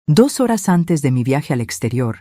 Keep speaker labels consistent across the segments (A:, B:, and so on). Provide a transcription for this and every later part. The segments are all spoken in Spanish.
A: 2 horas antes de mi viaje al exterior,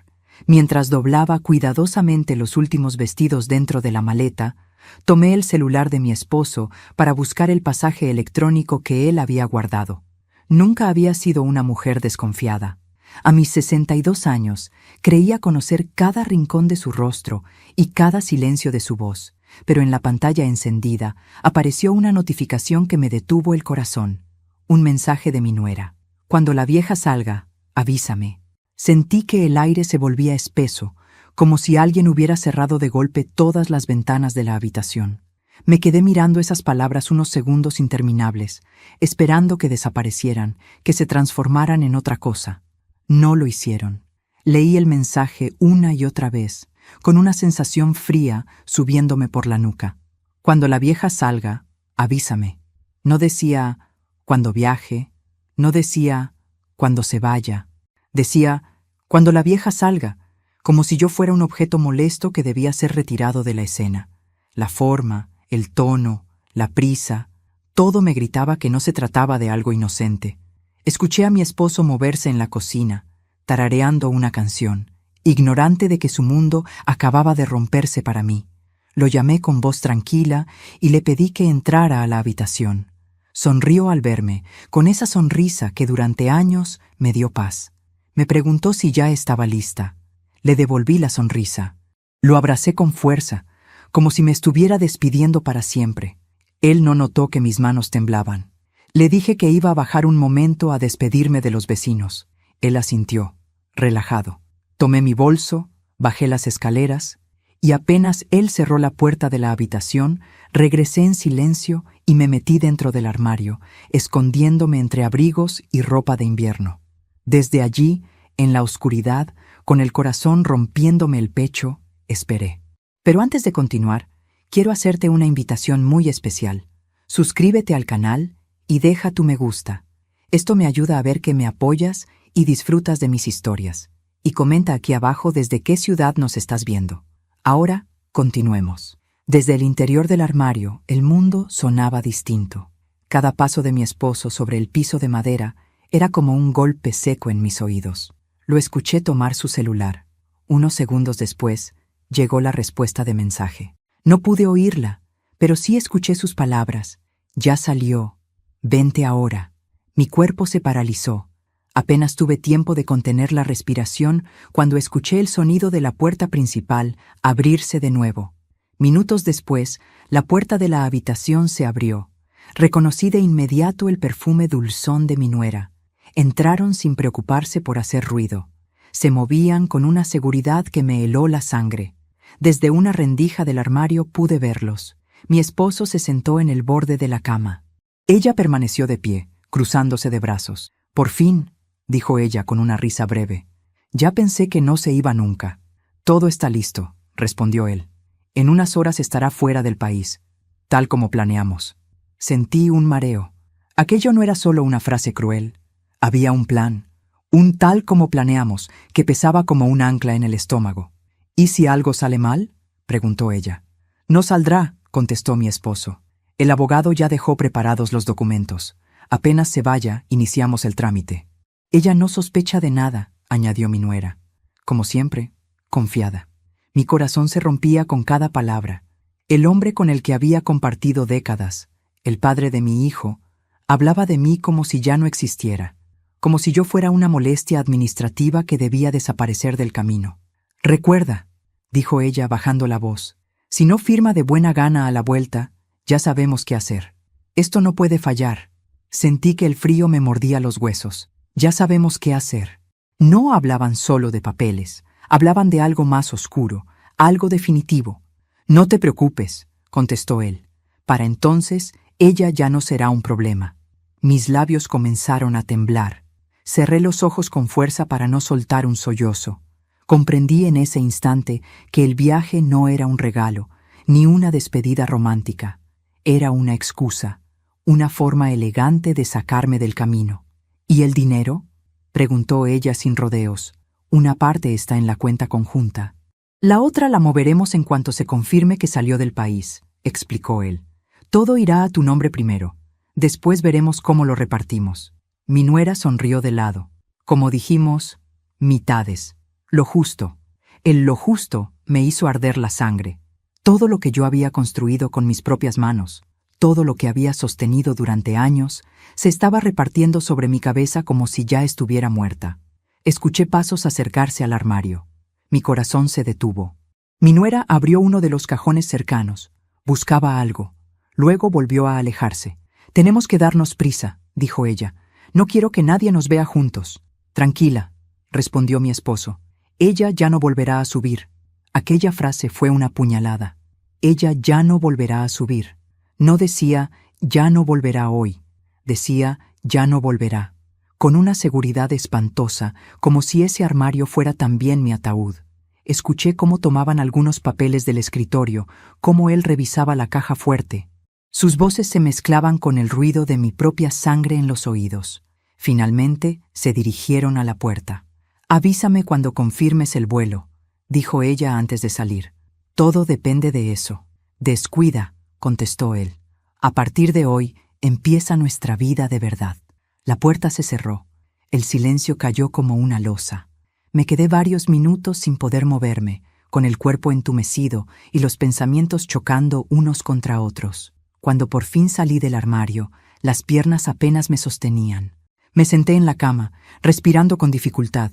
A: mientras doblaba cuidadosamente los últimos vestidos dentro de la maleta, tomé el celular de mi esposo para buscar el pasaje electrónico que él había guardado. Nunca había sido una mujer desconfiada. A mis 62 años, creía conocer cada rincón de su rostro y cada silencio de su voz, pero en la pantalla encendida apareció una notificación que me detuvo el corazón. Un mensaje de mi nuera. Cuando la vieja salga, avísame. Sentí que el aire se volvía espeso, como si alguien hubiera cerrado de golpe todas las ventanas de la habitación. Me quedé mirando esas palabras unos segundos interminables, esperando que desaparecieran, que se transformaran en otra cosa. No lo hicieron. Leí el mensaje una y otra vez, con una sensación fría subiéndome por la nuca. Cuando la vieja salga, avísame. No decía cuando viaje, no decía cuando se vaya. Decía cuando la vieja salga, como si yo fuera un objeto molesto que debía ser retirado de la escena. La forma, el tono, la prisa, todo me gritaba que no se trataba de algo inocente. Escuché a mi esposo moverse en la cocina, tarareando una canción, ignorante de que su mundo acababa de romperse para mí. Lo llamé con voz tranquila y le pedí que entrara a la habitación. Sonrió al verme, con esa sonrisa que durante años me dio paz. Me preguntó si ya estaba lista. Le devolví la sonrisa. Lo abracé con fuerza, como si me estuviera despidiendo para siempre. Él no notó que mis manos temblaban. Le dije que iba a bajar un momento a despedirme de los vecinos. Él asintió, relajado. Tomé mi bolso, bajé las escaleras, y apenas él cerró la puerta de la habitación, regresé en silencio y me metí dentro del armario, escondiéndome entre abrigos y ropa de invierno. Desde allí, en la oscuridad, con el corazón rompiéndome el pecho, esperé. Pero antes de continuar, quiero hacerte una invitación muy especial. Suscríbete al canal y deja tu me gusta. Esto me ayuda a ver que me apoyas y disfrutas de mis historias. Y comenta aquí abajo desde qué ciudad nos estás viendo. Ahora, continuemos. Desde el interior del armario, el mundo sonaba distinto. Cada paso de mi esposo sobre el piso de madera era como un golpe seco en mis oídos. Lo escuché tomar su celular. Unos segundos después, llegó la respuesta de mensaje. No pude oírla, pero sí escuché sus palabras. Ya salió. Vente ahora. Mi cuerpo se paralizó. Apenas tuve tiempo de contener la respiración cuando escuché el sonido de la puerta principal abrirse de nuevo. Minutos después, la puerta de la habitación se abrió. Reconocí de inmediato el perfume dulzón de mi nuera. Entraron sin preocuparse por hacer ruido. Se movían con una seguridad que me heló la sangre. Desde una rendija del armario pude verlos. Mi esposo se sentó en el borde de la cama. Ella permaneció de pie, cruzándose de brazos. Por fin, dijo ella con una risa breve. Ya pensé que no se iba nunca. Todo está listo, respondió él. En unas horas estará fuera del país, tal como planeamos. Sentí un mareo. Aquello no era solo una frase cruel. Había un plan, un tal como planeamos, que pesaba como un ancla en el estómago. ¿Y si algo sale mal?, preguntó ella. No saldrá, contestó mi esposo. El abogado ya dejó preparados los documentos. Apenas se vaya, iniciamos el trámite. Ella no sospecha de nada, añadió mi nuera. Como siempre, confiada. Mi corazón se rompía con cada palabra. El hombre con el que había compartido décadas, el padre de mi hijo, hablaba de mí como si ya no existiera, como si yo fuera una molestia administrativa que debía desaparecer del camino. Recuerda, dijo ella bajando la voz, si no firma de buena gana a la vuelta, ya sabemos qué hacer. Esto no puede fallar. Sentí que el frío me mordía los huesos. Ya sabemos qué hacer. No hablaban solo de papeles, hablaban de algo más oscuro, algo definitivo. No te preocupes, contestó él. Para entonces, ella ya no será un problema. Mis labios comenzaron a temblar. Cerré los ojos con fuerza para no soltar un sollozo. Comprendí en ese instante que el viaje no era un regalo, ni una despedida romántica. Era una excusa, una forma elegante de sacarme del camino. ¿Y el dinero?, preguntó ella sin rodeos. Una parte está en la cuenta conjunta. La otra la moveremos en cuanto se confirme que salió del país, explicó él. Todo irá a tu nombre primero. Después veremos cómo lo repartimos. Mi nuera sonrió de lado. Como dijimos, mitades. Lo justo. El lo justo me hizo arder la sangre. Todo lo que yo había construido con mis propias manos, todo lo que había sostenido durante años, se estaba repartiendo sobre mi cabeza como si ya estuviera muerta. Escuché pasos acercarse al armario. Mi corazón se detuvo. Mi nuera abrió uno de los cajones cercanos. Buscaba algo. Luego volvió a alejarse. «Tenemos que darnos prisa», dijo ella. «No quiero que nadie nos vea juntos». «Tranquila», respondió mi esposo. «Ella ya no volverá a subir». Aquella frase fue una puñalada. Ella ya no volverá a subir. No decía, ya no volverá hoy. Decía, ya no volverá. Con una seguridad espantosa, como si ese armario fuera también mi ataúd. Escuché cómo tomaban algunos papeles del escritorio, cómo él revisaba la caja fuerte. Sus voces se mezclaban con el ruido de mi propia sangre en los oídos. Finalmente, se dirigieron a la puerta. «Avísame cuando confirmes el vuelo», dijo ella antes de salir. «Todo depende de eso». «Descuida», contestó él. «A partir de hoy empieza nuestra vida de verdad». La puerta se cerró. El silencio cayó como una losa. Me quedé varios minutos sin poder moverme, con el cuerpo entumecido y los pensamientos chocando unos contra otros. Cuando por fin salí del armario, las piernas apenas me sostenían. Me senté en la cama, respirando con dificultad.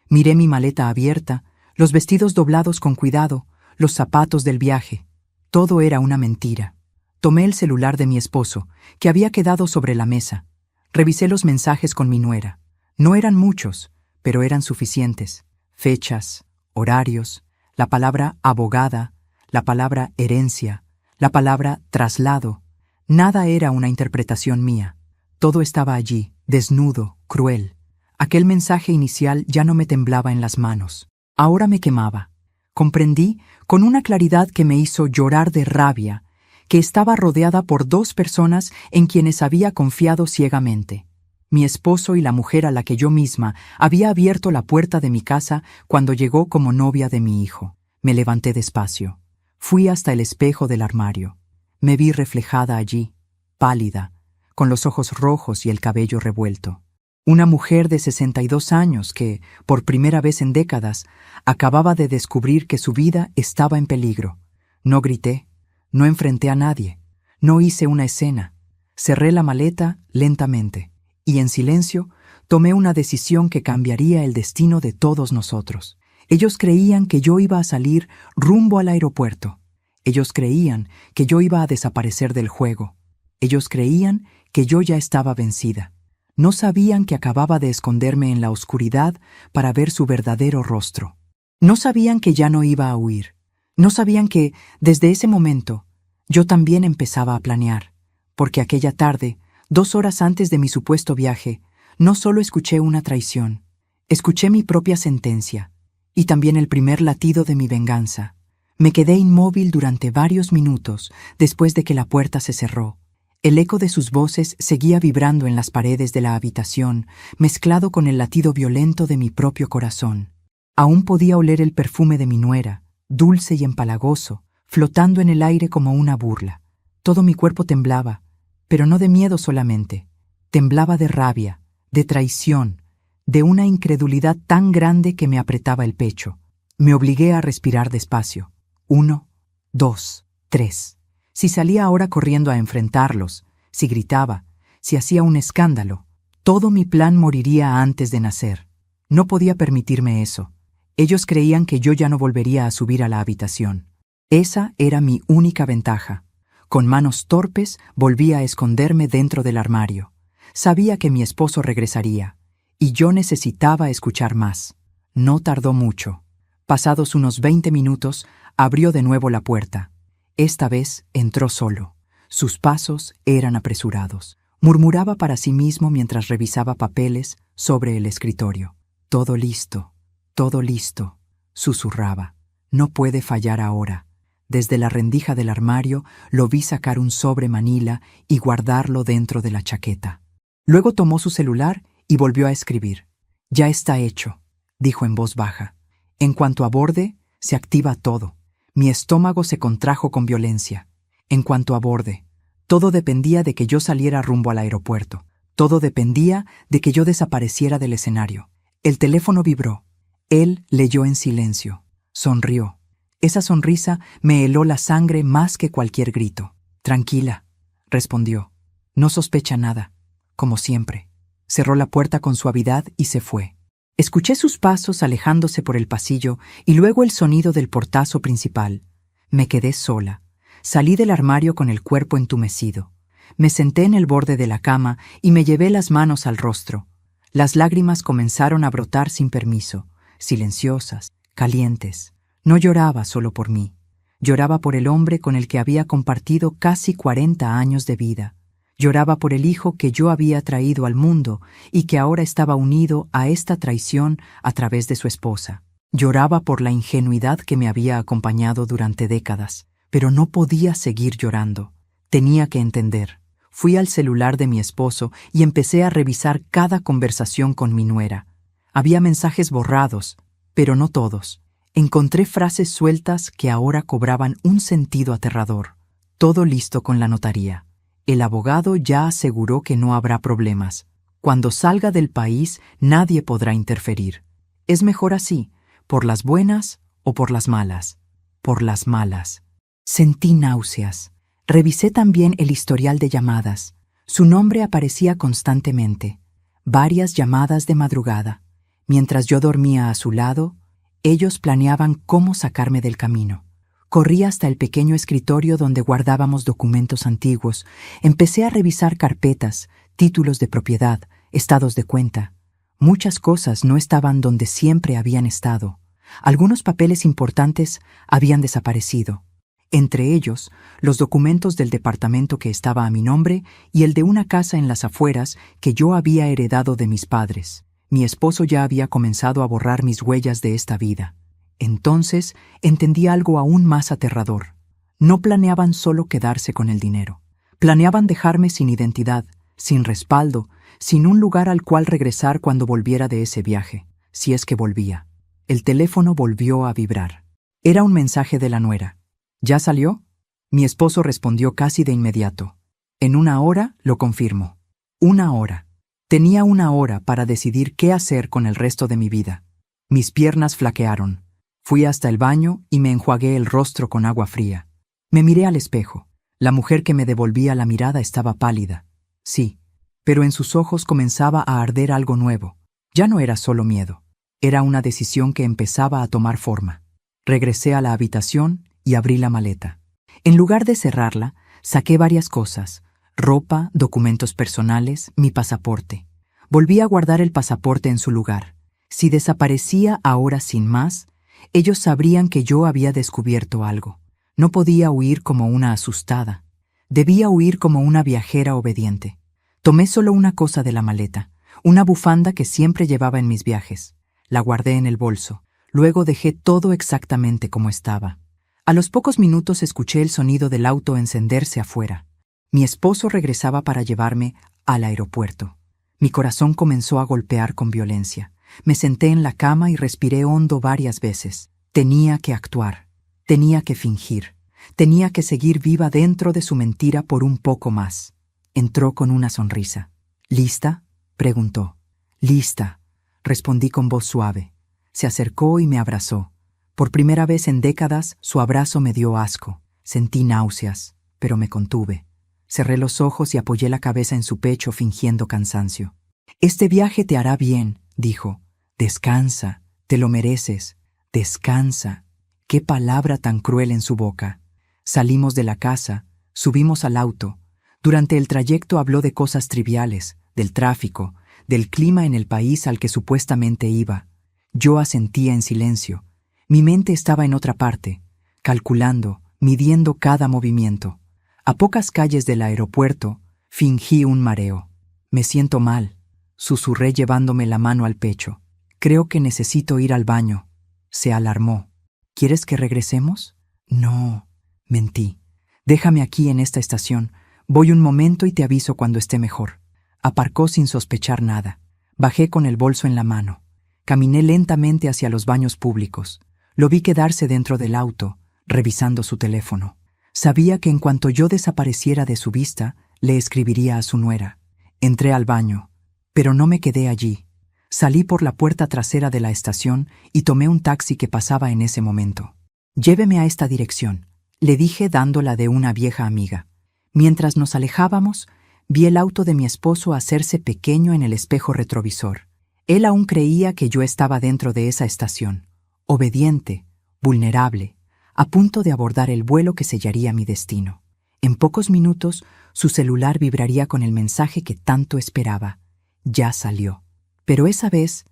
A: Miré mi maleta abierta, los vestidos doblados con cuidado, los zapatos del viaje. Todo era una mentira. Tomé el celular de mi esposo, que había quedado sobre la mesa. Revisé los mensajes con mi nuera. No eran muchos, pero eran suficientes. Fechas, horarios, la palabra abogada, la palabra herencia, la palabra traslado. Nada era una interpretación mía. Todo estaba allí, desnudo, cruel. Aquel mensaje inicial ya no me temblaba en las manos. Ahora me quemaba. Comprendí, con una claridad que me hizo llorar de rabia, que estaba rodeada por dos personas en quienes había confiado ciegamente. Mi esposo y la mujer a la que yo misma había abierto la puerta de mi casa cuando llegó como novia de mi hijo. Me levanté despacio. Fui hasta el espejo del armario. Me vi reflejada allí, pálida, con los ojos rojos y el cabello revuelto. Una mujer de 62 años que, por primera vez en décadas, acababa de descubrir que su vida estaba en peligro. No grité, no enfrenté a nadie, no hice una escena. Cerré la maleta lentamente y, en silencio, tomé una decisión que cambiaría el destino de todos nosotros. Ellos creían que yo iba a salir rumbo al aeropuerto. Ellos creían que yo iba a desaparecer del juego. Ellos creían que yo ya estaba vencida. No sabían que acababa de esconderme en la oscuridad para ver su verdadero rostro. No sabían que ya no iba a huir. No sabían que, desde ese momento, yo también empezaba a planear, porque aquella tarde, 2 horas antes de mi supuesto viaje, no solo escuché una traición, escuché mi propia sentencia, y también el primer latido de mi venganza. Me quedé inmóvil durante varios minutos después de que la puerta se cerró. El eco de sus voces seguía vibrando en las paredes de la habitación, mezclado con el latido violento de mi propio corazón. Aún podía oler el perfume de mi nuera, dulce y empalagoso, flotando en el aire como una burla. Todo mi cuerpo temblaba, pero no de miedo solamente. Temblaba de rabia, de traición, de una incredulidad tan grande que me apretaba el pecho. Me obligué a respirar despacio. 1, 2, 3. Si salía ahora corriendo a enfrentarlos, si gritaba, si hacía un escándalo, todo mi plan moriría antes de nacer. No podía permitirme eso. Ellos creían que yo ya no volvería a subir a la habitación. Esa era mi única ventaja. Con manos torpes volví a esconderme dentro del armario. Sabía que mi esposo regresaría, y yo necesitaba escuchar más. No tardó mucho. Pasados unos 20 minutos, abrió de nuevo la puerta. Esta vez entró solo. Sus pasos eran apresurados. Murmuraba para sí mismo mientras revisaba papeles sobre el escritorio. «Todo listo», susurraba. «No puede fallar ahora». Desde la rendija del armario lo vi sacar un sobre manila y guardarlo dentro de la chaqueta. Luego tomó su celular y volvió a escribir. «Ya está hecho», dijo en voz baja. «En cuanto aborde, se activa todo». Mi estómago se contrajo con violencia. En cuanto aborde, todo dependía de que yo saliera rumbo al aeropuerto. Todo dependía de que yo desapareciera del escenario. El teléfono vibró. Él leyó en silencio. Sonrió. Esa sonrisa me heló la sangre más que cualquier grito. Tranquila, respondió. No sospecha nada, como siempre. Cerró la puerta con suavidad y se fue. Escuché sus pasos alejándose por el pasillo y luego el sonido del portazo principal. Me quedé sola. Salí del armario con el cuerpo entumecido. Me senté en el borde de la cama y me llevé las manos al rostro. Las lágrimas comenzaron a brotar sin permiso, silenciosas, calientes. No lloraba solo por mí. Lloraba por el hombre con el que había compartido casi 40 años de vida. Lloraba por el hijo que yo había traído al mundo y que ahora estaba unido a esta traición a través de su esposa. Lloraba por la ingenuidad que me había acompañado durante décadas, pero no podía seguir llorando. Tenía que entender. Fui al celular de mi esposo y empecé a revisar cada conversación con mi nuera. Había mensajes borrados, pero no todos. Encontré frases sueltas que ahora cobraban un sentido aterrador. Todo listo con la notaría. El abogado ya aseguró que no habrá problemas. Cuando salga del país, nadie podrá interferir. Es mejor así, por las buenas o por las malas. Por las malas. Sentí náuseas. Revisé también el historial de llamadas. Su nombre aparecía constantemente. Varias llamadas de madrugada. Mientras yo dormía a su lado, ellos planeaban cómo sacarme del camino. Corrí hasta el pequeño escritorio donde guardábamos documentos antiguos. Empecé a revisar carpetas, títulos de propiedad, estados de cuenta. Muchas cosas no estaban donde siempre habían estado. Algunos papeles importantes habían desaparecido. Entre ellos, los documentos del departamento que estaba a mi nombre y el de una casa en las afueras que yo había heredado de mis padres. Mi esposo ya había comenzado a borrar mis huellas de esta vida. Entonces entendí algo aún más aterrador. No planeaban solo quedarse con el dinero. Planeaban dejarme sin identidad, sin respaldo, sin un lugar al cual regresar cuando volviera de ese viaje, si es que volvía. El teléfono volvió a vibrar. Era un mensaje de la nuera. ¿Ya salió? Mi esposo respondió casi de inmediato. En 1 hora, lo confirmo. 1 hora. Tenía 1 hora para decidir qué hacer con el resto de mi vida. Mis piernas flaquearon. Fui hasta el baño y me enjuagué el rostro con agua fría. Me miré al espejo. La mujer que me devolvía la mirada estaba pálida. Sí, pero en sus ojos comenzaba a arder algo nuevo. Ya no era solo miedo. Era una decisión que empezaba a tomar forma. Regresé a la habitación y abrí la maleta. En lugar de cerrarla, saqué varias cosas: ropa, documentos personales, mi pasaporte. Volví a guardar el pasaporte en su lugar. Si desaparecía ahora sin más, ellos sabrían que yo había descubierto algo. No podía huir como una asustada. Debía huir como una viajera obediente. Tomé solo una cosa de la maleta, una bufanda que siempre llevaba en mis viajes. La guardé en el bolso. Luego dejé todo exactamente como estaba. A los pocos minutos escuché el sonido del auto encenderse afuera. Mi esposo regresaba para llevarme al aeropuerto. Mi corazón comenzó a golpear con violencia. Me senté en la cama y respiré hondo varias veces. Tenía que actuar. Tenía que fingir. Tenía que seguir viva dentro de su mentira por un poco más. Entró con una sonrisa. ¿Lista?, preguntó. «Lista», respondí con voz suave. Se acercó y me abrazó. Por primera vez en décadas, su abrazo me dio asco. Sentí náuseas, pero me contuve. Cerré los ojos y apoyé la cabeza en su pecho fingiendo cansancio. «Este viaje te hará bien», dijo. «Descansa, te lo mereces. Descansa». Qué palabra tan cruel en su boca. Salimos de la casa, subimos al auto. Durante el trayecto habló de cosas triviales, del tráfico, del clima en el país al que supuestamente iba. Yo asentía en silencio. Mi mente estaba en otra parte, calculando, midiendo cada movimiento. A pocas calles del aeropuerto, fingí un mareo. «Me siento mal», susurré llevándome la mano al pecho. «Creo que necesito ir al baño». Se alarmó. «¿Quieres que regresemos?» «No», mentí. «Déjame aquí en esta estación. Voy un momento y te aviso cuando esté mejor». Aparcó sin sospechar nada. Bajé con el bolso en la mano. Caminé lentamente hacia los baños públicos. Lo vi quedarse dentro del auto, revisando su teléfono. Sabía que en cuanto yo desapareciera de su vista, le escribiría a su nuera. Entré al baño, pero no me quedé allí. Salí por la puerta trasera de la estación y tomé un taxi que pasaba en ese momento. «Lléveme a esta dirección», le dije dándola de una vieja amiga. Mientras nos alejábamos, vi el auto de mi esposo hacerse pequeño en el espejo retrovisor. Él aún creía que yo estaba dentro de esa estación, obediente, vulnerable, a punto de abordar el vuelo que sellaría mi destino. En pocos minutos, su celular vibraría con el mensaje que tanto esperaba. Ya salió. Pero esa vez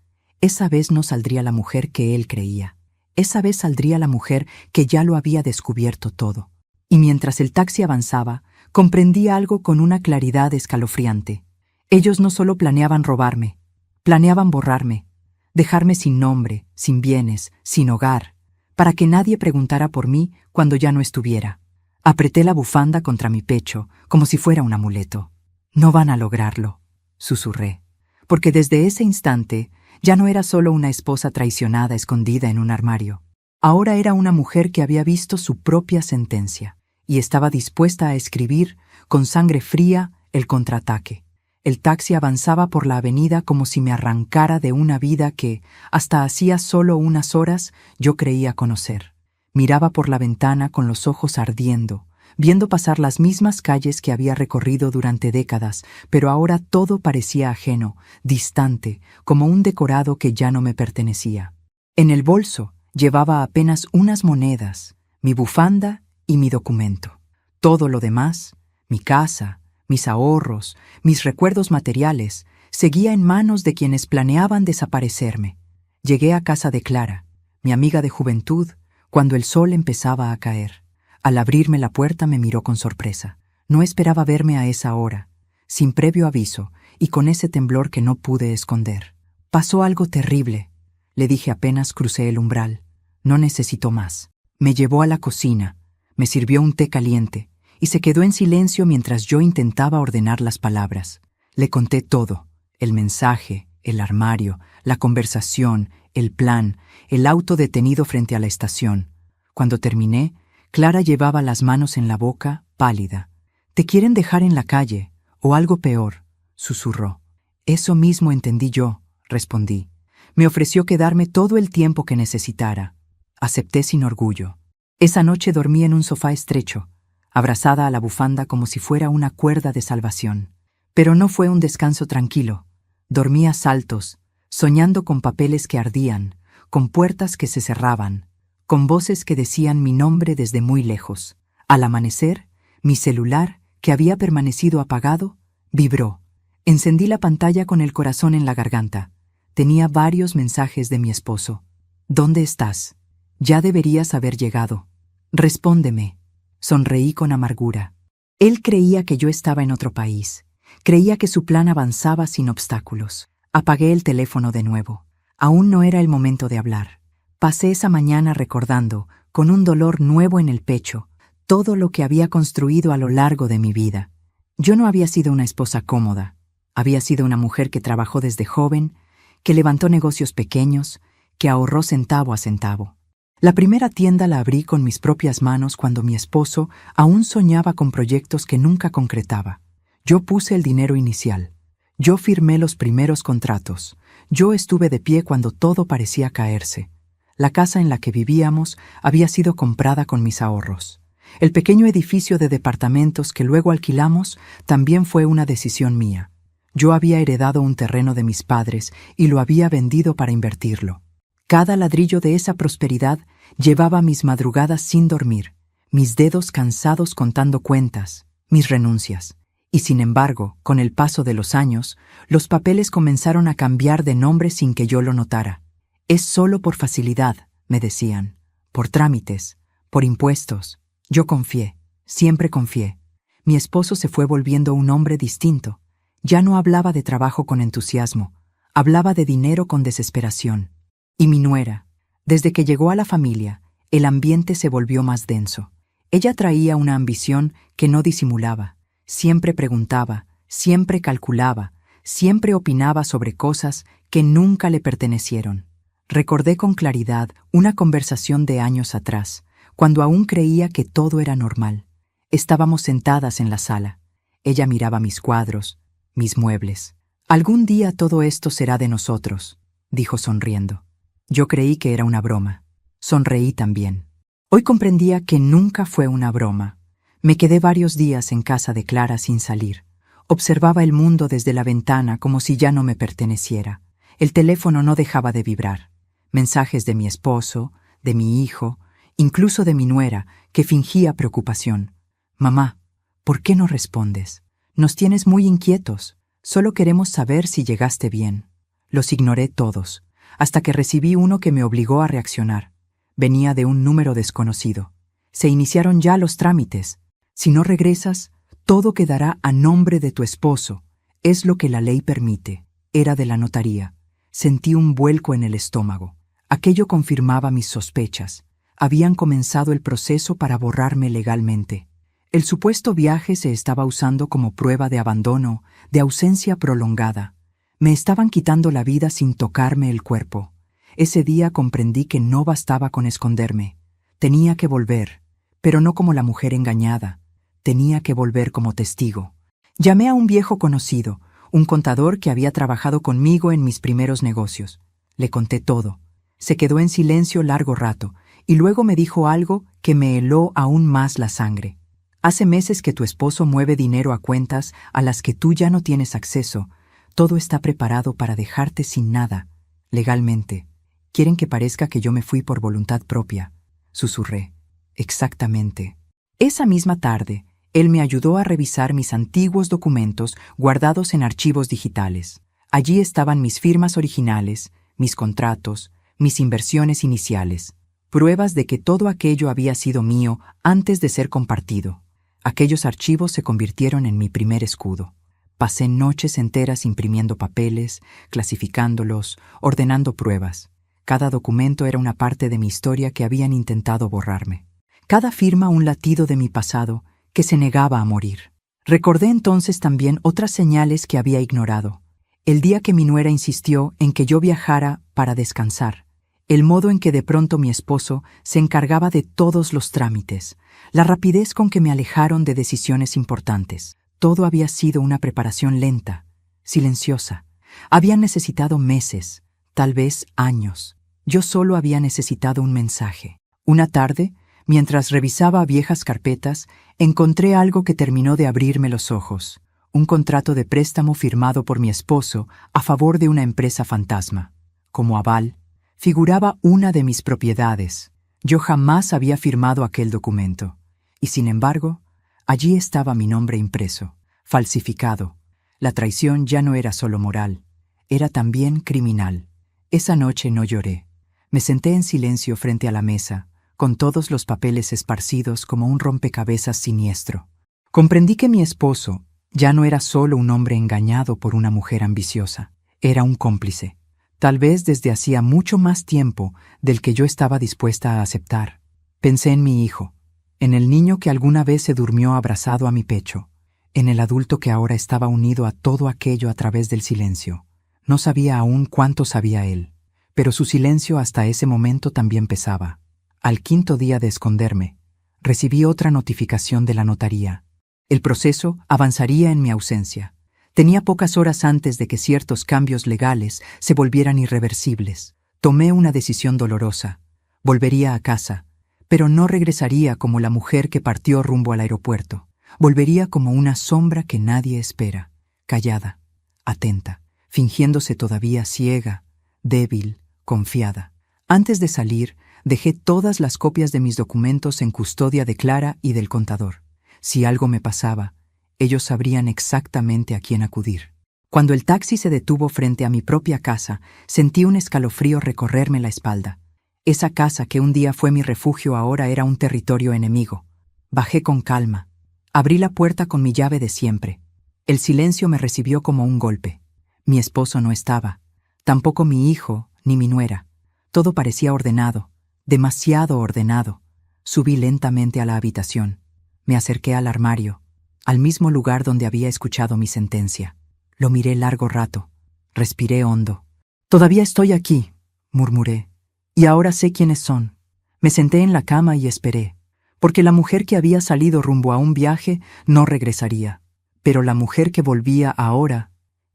A: no saldría la mujer que él creía. Esa vez saldría la mujer que ya lo había descubierto todo. Y mientras el taxi avanzaba, comprendí algo con una claridad escalofriante. Ellos no solo planeaban robarme, planeaban borrarme, dejarme sin nombre, sin bienes, sin hogar, para que nadie preguntara por mí cuando ya no estuviera. Apreté la bufanda contra mi pecho, como si fuera un amuleto. «No van a lograrlo», susurré, porque desde ese instante ya no era solo una esposa traicionada escondida en un armario. Ahora era una mujer que había visto su propia sentencia y estaba dispuesta a escribir, con sangre fría, el contraataque. El taxi avanzaba por la avenida como si me arrancara de una vida que, hasta hacía solo unas horas, yo creía conocer. Miraba por la ventana con los ojos ardiendo, viendo pasar las mismas calles que había recorrido durante décadas, pero ahora todo parecía ajeno, distante, como un decorado que ya no me pertenecía. En el bolso llevaba apenas unas monedas, mi bufanda y mi documento. Todo lo demás, mi casa, mis ahorros, mis recuerdos materiales, seguía en manos de quienes planeaban desaparecerme. Llegué a casa de Clara, mi amiga de juventud, cuando el sol empezaba a caer. Al abrirme la puerta me miró con sorpresa. No esperaba verme a esa hora, sin previo aviso y con ese temblor que no pude esconder. «Pasó algo terrible», le dije apenas crucé el umbral. «No necesito más». Me llevó a la cocina, me sirvió un té caliente y se quedó en silencio mientras yo intentaba ordenar las palabras. Le conté todo: el mensaje, el armario, la conversación, el plan, el auto detenido frente a la estación. Cuando terminé, Clara llevaba las manos en la boca, pálida. «Te quieren dejar en la calle, o algo peor», susurró. «Eso mismo entendí yo», respondí. Me ofreció quedarme todo el tiempo que necesitara. Acepté sin orgullo. Esa noche dormí en un sofá estrecho, abrazada a la bufanda como si fuera una cuerda de salvación. Pero no fue un descanso tranquilo. Dormí a saltos, soñando con papeles que ardían, con puertas que se cerraban, con voces que decían mi nombre desde muy lejos. Al amanecer, mi celular, que había permanecido apagado, vibró. Encendí la pantalla con el corazón en la garganta. Tenía varios mensajes de mi esposo. «¿Dónde estás? Ya deberías haber llegado. Respóndeme». Sonreí con amargura. Él creía que yo estaba en otro país. Creía que su plan avanzaba sin obstáculos. Apagué el teléfono de nuevo. Aún no era el momento de hablar. Pasé esa mañana recordando, con un dolor nuevo en el pecho, todo lo que había construido a lo largo de mi vida. Yo no había sido una esposa cómoda. Había sido una mujer que trabajó desde joven, que levantó negocios pequeños, que ahorró centavo a centavo. La primera tienda la abrí con mis propias manos cuando mi esposo aún soñaba con proyectos que nunca concretaba. Yo puse el dinero inicial. Yo firmé los primeros contratos. Yo estuve de pie cuando todo parecía caerse. La casa en la que vivíamos había sido comprada con mis ahorros. El pequeño edificio de departamentos que luego alquilamos también fue una decisión mía. Yo había heredado un terreno de mis padres y lo había vendido para invertirlo. Cada ladrillo de esa prosperidad llevaba mis madrugadas sin dormir, mis dedos cansados contando cuentas, mis renuncias. Y sin embargo, con el paso de los años, los papeles comenzaron a cambiar de nombre sin que yo lo notara. «Es solo por facilidad», me decían, «por trámites, por impuestos». Yo confié, siempre confié. Mi esposo se fue volviendo un hombre distinto. Ya no hablaba de trabajo con entusiasmo, hablaba de dinero con desesperación. Y mi nuera, desde que llegó a la familia, el ambiente se volvió más denso. Ella traía una ambición que no disimulaba. Siempre preguntaba, siempre calculaba, siempre opinaba sobre cosas que nunca le pertenecieron. Recordé con claridad una conversación de años atrás, cuando aún creía que todo era normal. Estábamos sentadas en la sala. Ella miraba mis cuadros, mis muebles. Algún día todo esto será de nosotros, dijo sonriendo. Yo creí que era una broma. Sonreí también. Hoy comprendía que nunca fue una broma. Me quedé varios días en casa de Clara sin salir. Observaba el mundo desde la ventana como si ya no me perteneciera. El teléfono no dejaba de vibrar. Mensajes de mi esposo, de mi hijo, incluso de mi nuera, que fingía preocupación. Mamá, ¿por qué no respondes? Nos tienes muy inquietos. Solo queremos saber si llegaste bien. Los ignoré todos, hasta que recibí uno que me obligó a reaccionar. Venía de un número desconocido. Se iniciaron ya los trámites. Si no regresas, todo quedará a nombre de tu esposo. Es lo que la ley permite. Era de la notaría. Sentí un vuelco en el estómago. Aquello confirmaba mis sospechas. Habían comenzado el proceso para borrarme legalmente. El supuesto viaje se estaba usando como prueba de abandono, de ausencia prolongada. Me estaban quitando la vida sin tocarme el cuerpo. Ese día comprendí que no bastaba con esconderme. Tenía que volver, pero no como la mujer engañada. Tenía que volver como testigo. Llamé a un viejo conocido, un contador que había trabajado conmigo en mis primeros negocios. Le conté todo. Se quedó en silencio largo rato, y luego me dijo algo que me heló aún más la sangre. Hace meses que tu esposo mueve dinero a cuentas a las que tú ya no tienes acceso. Todo está preparado para dejarte sin nada, legalmente. Quieren que parezca que yo me fui por voluntad propia. Susurré. Exactamente. Esa misma tarde, él me ayudó a revisar mis antiguos documentos guardados en archivos digitales. Allí estaban mis firmas originales, mis contratos, mis inversiones iniciales, pruebas de que todo aquello había sido mío antes de ser compartido. Aquellos archivos se convirtieron en mi primer escudo. Pasé noches enteras imprimiendo papeles, clasificándolos, ordenando pruebas. Cada documento era una parte de mi historia que habían intentado borrarme. Cada firma un latido de mi pasado que se negaba a morir. Recordé entonces también otras señales que había ignorado. El día que mi nuera insistió en que yo viajara para descansar. El modo en que de pronto mi esposo se encargaba de todos los trámites, la rapidez con que me alejaron de decisiones importantes. Todo había sido una preparación lenta, silenciosa. Habían necesitado meses, tal vez años. Yo solo había necesitado un mensaje. Una tarde, mientras revisaba viejas carpetas, encontré algo que terminó de abrirme los ojos. Un contrato de préstamo firmado por mi esposo a favor de una empresa fantasma. Como aval, figuraba una de mis propiedades. Yo jamás había firmado aquel documento. Y sin embargo, allí estaba mi nombre impreso, falsificado. La traición ya no era solo moral, era también criminal. Esa noche no lloré. Me senté en silencio frente a la mesa, con todos los papeles esparcidos como un rompecabezas siniestro. Comprendí que mi esposo ya no era solo un hombre engañado por una mujer ambiciosa, era un cómplice. Tal vez desde hacía mucho más tiempo del que yo estaba dispuesta a aceptar. Pensé en mi hijo, en el niño que alguna vez se durmió abrazado a mi pecho, en el adulto que ahora estaba unido a todo aquello a través del silencio. No sabía aún cuánto sabía él, pero su silencio hasta ese momento también pesaba. Al quinto día de esconderme, recibí otra notificación de la notaría. El proceso avanzaría en mi ausencia. Tenía pocas horas antes de que ciertos cambios legales se volvieran irreversibles. Tomé una decisión dolorosa. Volvería a casa, pero no regresaría como la mujer que partió rumbo al aeropuerto. Volvería como una sombra que nadie espera, callada, atenta, fingiéndose todavía ciega, débil, confiada. Antes de salir, dejé todas las copias de mis documentos en custodia de Clara y del contador. Si algo me pasaba, ellos sabrían exactamente a quién acudir. Cuando el taxi se detuvo frente a mi propia casa, sentí un escalofrío recorrerme la espalda. Esa casa que un día fue mi refugio ahora era un territorio enemigo. Bajé con calma. Abrí la puerta con mi llave de siempre. El silencio me recibió como un golpe. Mi esposo no estaba. Tampoco mi hijo ni mi nuera. Todo parecía ordenado, demasiado ordenado. Subí lentamente a la habitación. Me acerqué al armario, al mismo lugar donde había escuchado mi sentencia. Lo miré largo rato. Respiré hondo. «Todavía estoy aquí», murmuré. «Y ahora sé quiénes son». Me senté en la cama y esperé, porque la mujer que había salido rumbo a un viaje no regresaría. Pero la mujer que volvía ahora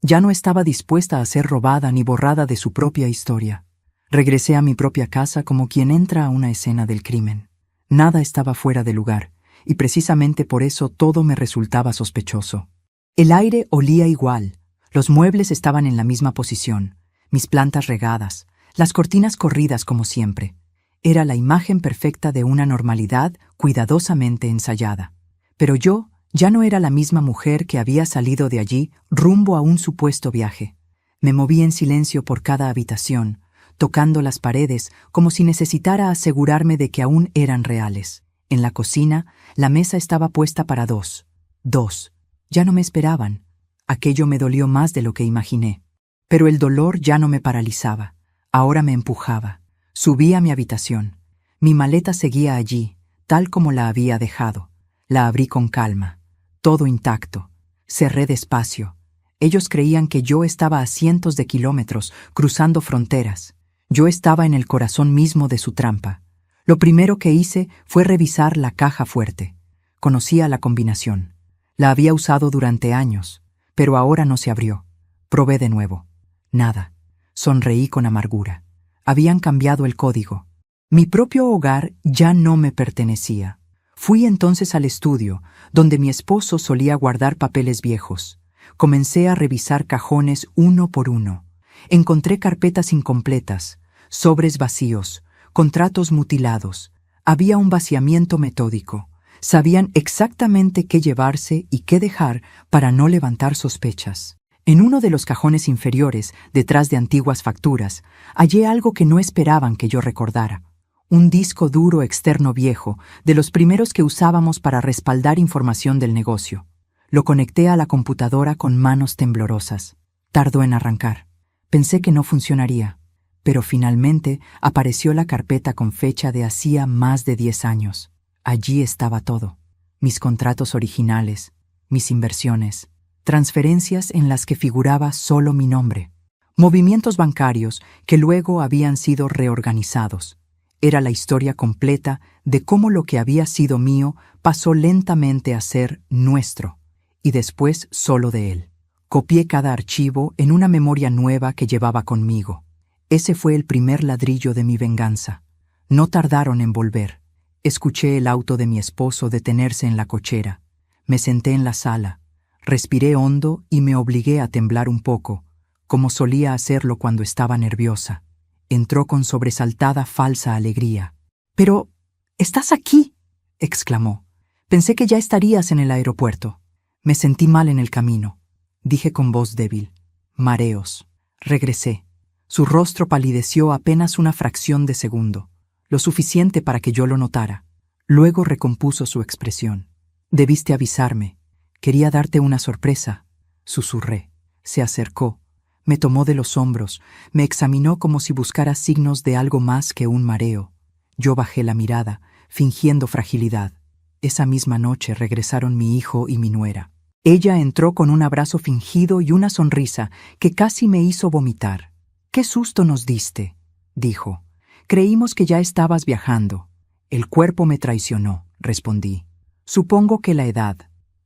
A: Ya no estaba dispuesta a ser robada ni borrada de su propia historia. Regresé a mi propia casa como quien entra a una escena del crimen. Nada estaba fuera de lugar, y precisamente por eso todo me resultaba sospechoso. El aire olía igual, los muebles estaban en la misma posición, mis plantas regadas, las cortinas corridas como siempre. Era la imagen perfecta de una normalidad cuidadosamente ensayada. Pero yo ya no era la misma mujer que había salido de allí rumbo a un supuesto viaje. Me moví en silencio por cada habitación, tocando las paredes como si necesitara asegurarme de que aún eran reales. En la cocina, la mesa estaba puesta para dos. Dos. Ya no me esperaban. Aquello me dolió más de lo que imaginé. Pero el dolor ya no me paralizaba. Ahora me empujaba. Subí a mi habitación. Mi maleta seguía allí, tal como la había dejado. La abrí con calma. Todo intacto. Cerré despacio. Ellos creían que yo estaba a cientos de kilómetros, cruzando fronteras. Yo estaba en el corazón mismo de su trampa. Lo primero que hice fue revisar la caja fuerte. Conocía la combinación. La había usado durante años, pero ahora no se abrió. Probé de nuevo. Nada. Sonreí con amargura. Habían cambiado el código. Mi propio hogar ya no me pertenecía. Fui entonces al estudio, donde mi esposo solía guardar papeles viejos. Comencé a revisar cajones uno por uno. Encontré carpetas incompletas, sobres vacíos, contratos mutilados. Había un vaciamiento metódico. Sabían exactamente qué llevarse y qué dejar para no levantar sospechas. En uno de los cajones inferiores, detrás de antiguas facturas, hallé algo que no esperaban que yo recordara. Un disco duro externo viejo, de los primeros que usábamos para respaldar información del negocio. Lo conecté a la computadora con manos temblorosas. Tardó en arrancar. Pensé que no funcionaría, pero finalmente apareció la carpeta con fecha de hacía más de 10 años. Allí estaba todo. Mis contratos originales, mis inversiones, transferencias en las que figuraba solo mi nombre, movimientos bancarios que luego habían sido reorganizados. Era la historia completa de cómo lo que había sido mío pasó lentamente a ser nuestro, y después solo de él. Copié cada archivo en una memoria nueva que llevaba conmigo. Ese fue el primer ladrillo de mi venganza. No tardaron en volver. Escuché el auto de mi esposo detenerse en la cochera. Me senté en la sala. Respiré hondo y me obligué a temblar un poco, como solía hacerlo cuando estaba nerviosa. Entró con sobresaltada falsa alegría. «¡Pero estás aquí!», exclamó. «Pensé que ya estarías en el aeropuerto». Me sentí mal en el camino. Dije con voz débil. «Mareos». Regresé. Su rostro palideció apenas una fracción de segundo, lo suficiente para que yo lo notara. Luego recompuso su expresión. «Debiste avisarme. Quería darte una sorpresa», susurré. Se acercó. Me tomó de los hombros, me examinó como si buscara signos de algo más que un mareo. Yo bajé la mirada, fingiendo fragilidad. Esa misma noche regresaron mi hijo y mi nuera. Ella entró con un abrazo fingido y una sonrisa que casi me hizo vomitar. «¡Qué susto nos diste!», dijo. «Creímos que ya estabas viajando». «El cuerpo me traicionó», respondí. «Supongo que la edad».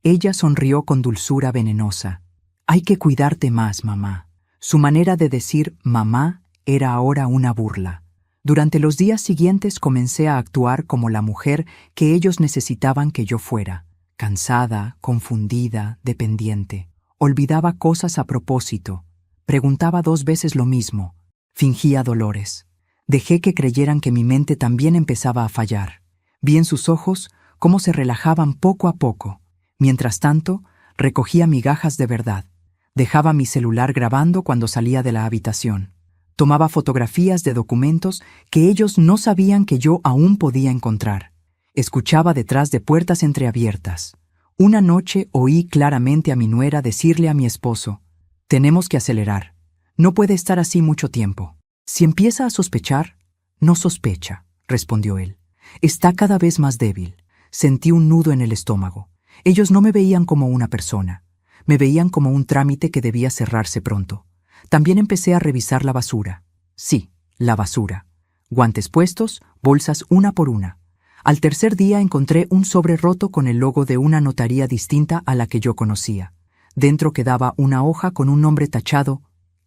A: Ella sonrió con dulzura venenosa. «Hay que cuidarte más, mamá». Su manera de decir «mamá» era ahora una burla. Durante los días siguientes comencé a actuar como la mujer que ellos necesitaban que yo fuera. Cansada, confundida, dependiente. Olvidaba cosas a propósito. Preguntaba 2 veces lo mismo. Fingía dolores. Dejé que creyeran que mi mente también empezaba a fallar. Vi en sus ojos cómo se relajaban poco a poco. Mientras tanto, recogía migajas de verdad. Dejaba mi celular grabando cuando salía de la habitación. Tomaba fotografías de documentos que ellos no sabían que yo aún podía encontrar. Escuchaba detrás de puertas entreabiertas. Una noche oí claramente a mi nuera decirle a mi esposo: «Tenemos que acelerar. No puede estar así mucho tiempo». «Si empieza a sospechar». «No sospecha», respondió él. «Está cada vez más débil». Sentí un nudo en el estómago. Ellos no me veían como una persona. Me veían como un trámite que debía cerrarse pronto. También empecé a revisar la basura. Sí, la basura. Guantes puestos, bolsas una por una. Al tercer día encontré un sobre roto con el logo de una notaría distinta a la que yo conocía. Dentro quedaba una hoja con un nombre tachado,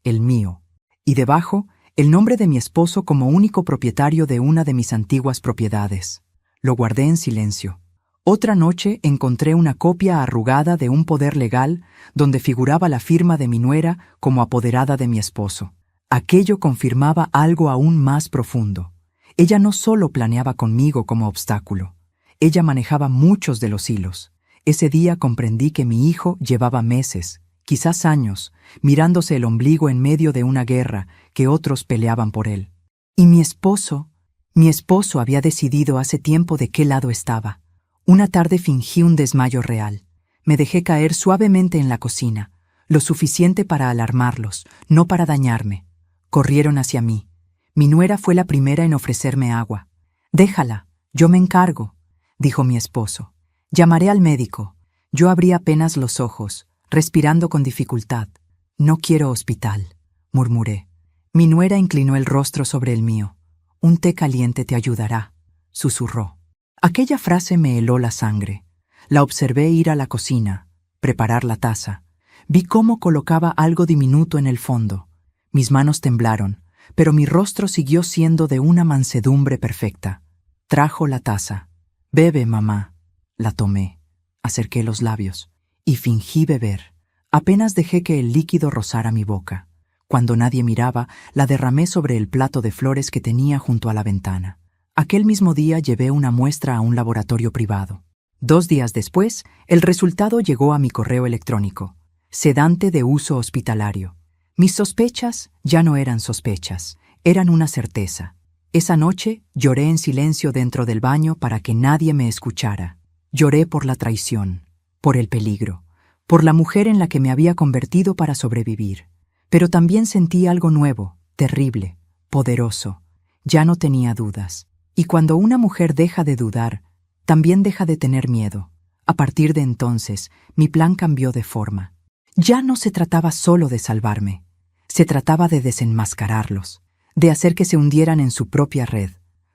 A: el mío, y debajo, el nombre de mi esposo como único propietario de una de mis antiguas propiedades. Lo guardé en silencio. Otra noche encontré una copia arrugada de un poder legal donde figuraba la firma de mi nuera como apoderada de mi esposo. Aquello confirmaba algo aún más profundo. Ella no solo planeaba conmigo como obstáculo, ella manejaba muchos de los hilos. Ese día comprendí que mi hijo llevaba meses, quizás años, mirándose el ombligo en medio de una guerra que otros peleaban por él. Y mi esposo había decidido hace tiempo de qué lado estaba. Una tarde fingí un desmayo real. Me dejé caer suavemente en la cocina, lo suficiente para alarmarlos, no para dañarme. Corrieron hacia mí. Mi nuera fue la primera en ofrecerme agua. «Déjala, yo me encargo», dijo mi esposo. «Llamaré al médico». Yo abrí apenas los ojos, respirando con dificultad. «No quiero hospital», murmuré. Mi nuera inclinó el rostro sobre el mío. «Un té caliente te ayudará», susurró. Aquella frase me heló la sangre. La observé ir a la cocina, preparar la taza. Vi cómo colocaba algo diminuto en el fondo. Mis manos temblaron, pero mi rostro siguió siendo de una mansedumbre perfecta. Trajo la taza. «Bebe, mamá». La tomé, acerqué los labios y fingí beber. Apenas dejé que el líquido rozara mi boca. Cuando nadie miraba, la derramé sobre el plato de flores que tenía junto a la ventana. Aquel mismo día llevé una muestra a un laboratorio privado. 2 días después, el resultado llegó a mi correo electrónico. Sedante de uso hospitalario. Mis sospechas ya no eran sospechas, eran una certeza. Esa noche lloré en silencio dentro del baño para que nadie me escuchara. Lloré por la traición, por el peligro, por la mujer en la que me había convertido para sobrevivir. Pero también sentí algo nuevo, terrible, poderoso. Ya no tenía dudas. Y cuando una mujer deja de dudar, también deja de tener miedo. A partir de entonces, mi plan cambió de forma. Ya no se trataba solo de salvarme. Se trataba de desenmascararlos, de hacer que se hundieran en su propia red.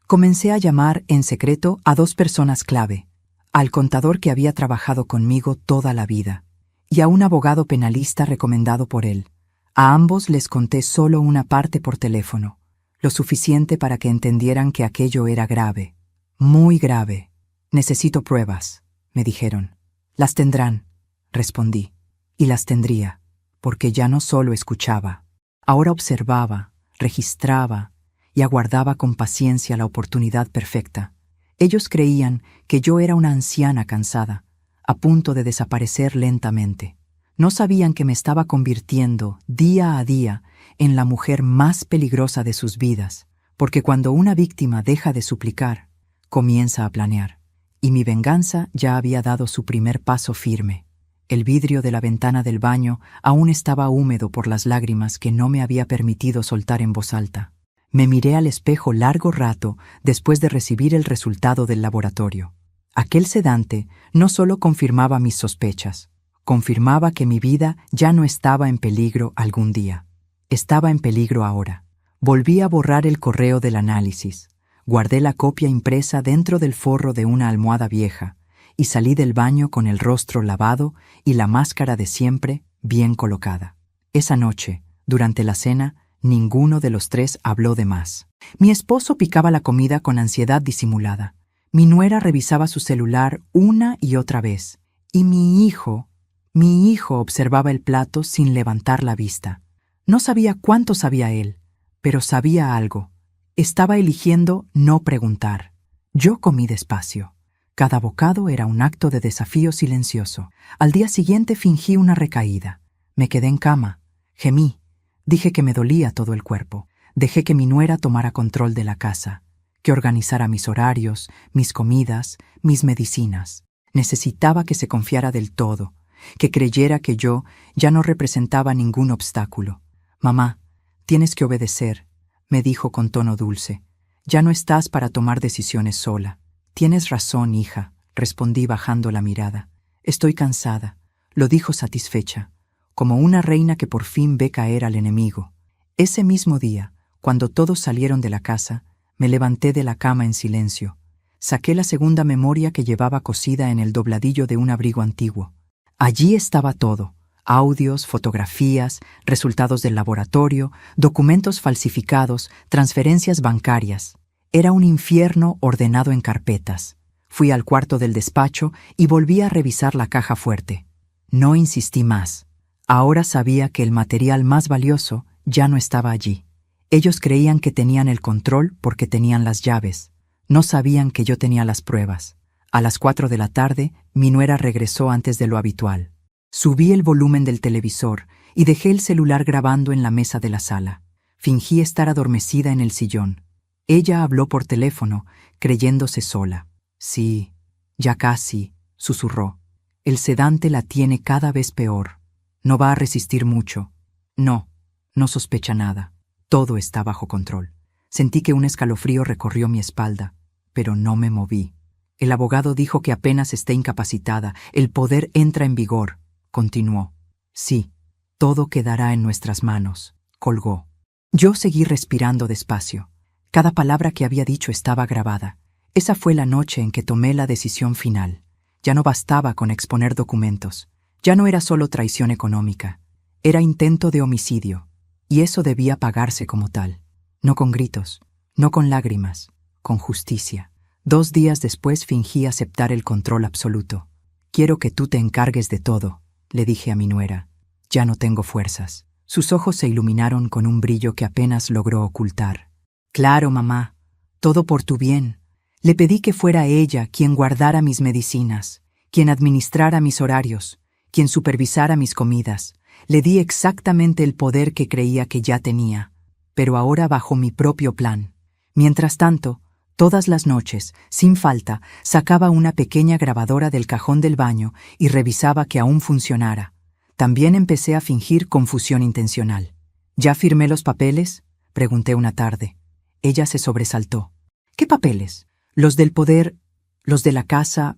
A: Comencé a llamar en secreto a 2 personas clave, al contador que había trabajado conmigo toda la vida, y a un abogado penalista recomendado por él. A ambos les conté solo una parte por teléfono, lo suficiente para que entendieran que aquello era grave, muy grave. «Necesito pruebas», me dijeron. «Las tendrán», respondí, y las tendría, porque ya no solo escuchaba. Ahora observaba, registraba y aguardaba con paciencia la oportunidad perfecta. Ellos creían que yo era una anciana cansada, a punto de desaparecer lentamente. No sabían que me estaba convirtiendo, día a día, en la mujer más peligrosa de sus vidas, porque cuando una víctima deja de suplicar, comienza a planear. Y mi venganza ya había dado su primer paso firme. El vidrio de la ventana del baño aún estaba húmedo por las lágrimas que no me había permitido soltar en voz alta. Me miré al espejo largo rato después de recibir el resultado del laboratorio. Aquel sedante no solo confirmaba mis sospechas, confirmaba que mi vida ya no estaba en peligro algún día. Estaba en peligro ahora. Volví a borrar el correo del análisis. Guardé la copia impresa dentro del forro de una almohada vieja y salí del baño con el rostro lavado y la máscara de siempre bien colocada. Esa noche, durante la cena, ninguno de los 3 habló de más. Mi esposo picaba la comida con ansiedad disimulada. Mi nuera revisaba su celular una y otra vez. Y mi hijo observaba el plato sin levantar la vista. No sabía cuánto sabía él, pero sabía algo. Estaba eligiendo no preguntar. Yo comí despacio. Cada bocado era un acto de desafío silencioso. Al día siguiente fingí una recaída. Me quedé en cama. Gemí. Dije que me dolía todo el cuerpo. Dejé que mi nuera tomara control de la casa, que organizara mis horarios, mis comidas, mis medicinas. Necesitaba que se confiara del todo, que creyera que yo ya no representaba ningún obstáculo. «Mamá, tienes que obedecer», me dijo con tono dulce. «Ya no estás para tomar decisiones sola». «Tienes razón, hija», respondí bajando la mirada. «Estoy cansada», lo dijo satisfecha, como una reina que por fin ve caer al enemigo. Ese mismo día, cuando todos salieron de la casa, me levanté de la cama en silencio. Saqué la segunda memoria que llevaba cosida en el dobladillo de un abrigo antiguo. Allí estaba todo, Audios, fotografías, resultados del laboratorio, documentos falsificados, transferencias bancarias. Era un infierno ordenado en carpetas. Fui al cuarto del despacho y volví a revisar la caja fuerte. No insistí más. Ahora sabía que el material más valioso ya no estaba allí. Ellos creían que tenían el control porque tenían las llaves. No sabían que yo tenía las pruebas. A las 4 de la tarde, mi nuera regresó antes de lo habitual. Subí el volumen del televisor y dejé el celular grabando en la mesa de la sala. Fingí estar adormecida en el sillón. Ella habló por teléfono, creyéndose sola. Sí, ya casi, susurró. El sedante la tiene cada vez peor. No va a resistir mucho. No, no sospecha nada. Todo está bajo control. Sentí que un escalofrío recorrió mi espalda, pero no me moví. El abogado dijo que apenas esté incapacitada, el poder entra en vigor. Continuó. Sí, todo quedará en nuestras manos. Colgó. Yo seguí respirando despacio. Cada palabra que había dicho estaba grabada. Esa fue la noche en que tomé la decisión final. Ya no bastaba con exponer documentos. Ya no era solo traición económica. Era intento de homicidio. Y eso debía pagarse como tal. No con gritos, no con lágrimas, con justicia. 2 días después fingí aceptar el control absoluto. Quiero que tú te encargues de todo, le dije a mi nuera. Ya no tengo fuerzas. Sus ojos se iluminaron con un brillo que apenas logró ocultar. Claro, mamá, todo por tu bien. Le pedí que fuera ella quien guardara mis medicinas, quien administrara mis horarios, quien supervisara mis comidas. Le di exactamente el poder que creía que ya tenía, pero ahora bajo mi propio plan. Mientras tanto, todas las noches, sin falta, sacaba una pequeña grabadora del cajón del baño y revisaba que aún funcionara. También empecé a fingir confusión intencional. ¿Ya firmé los papeles?, pregunté una tarde. Ella se sobresaltó. ¿Qué papeles? ¿Los del poder? ¿Los de la casa?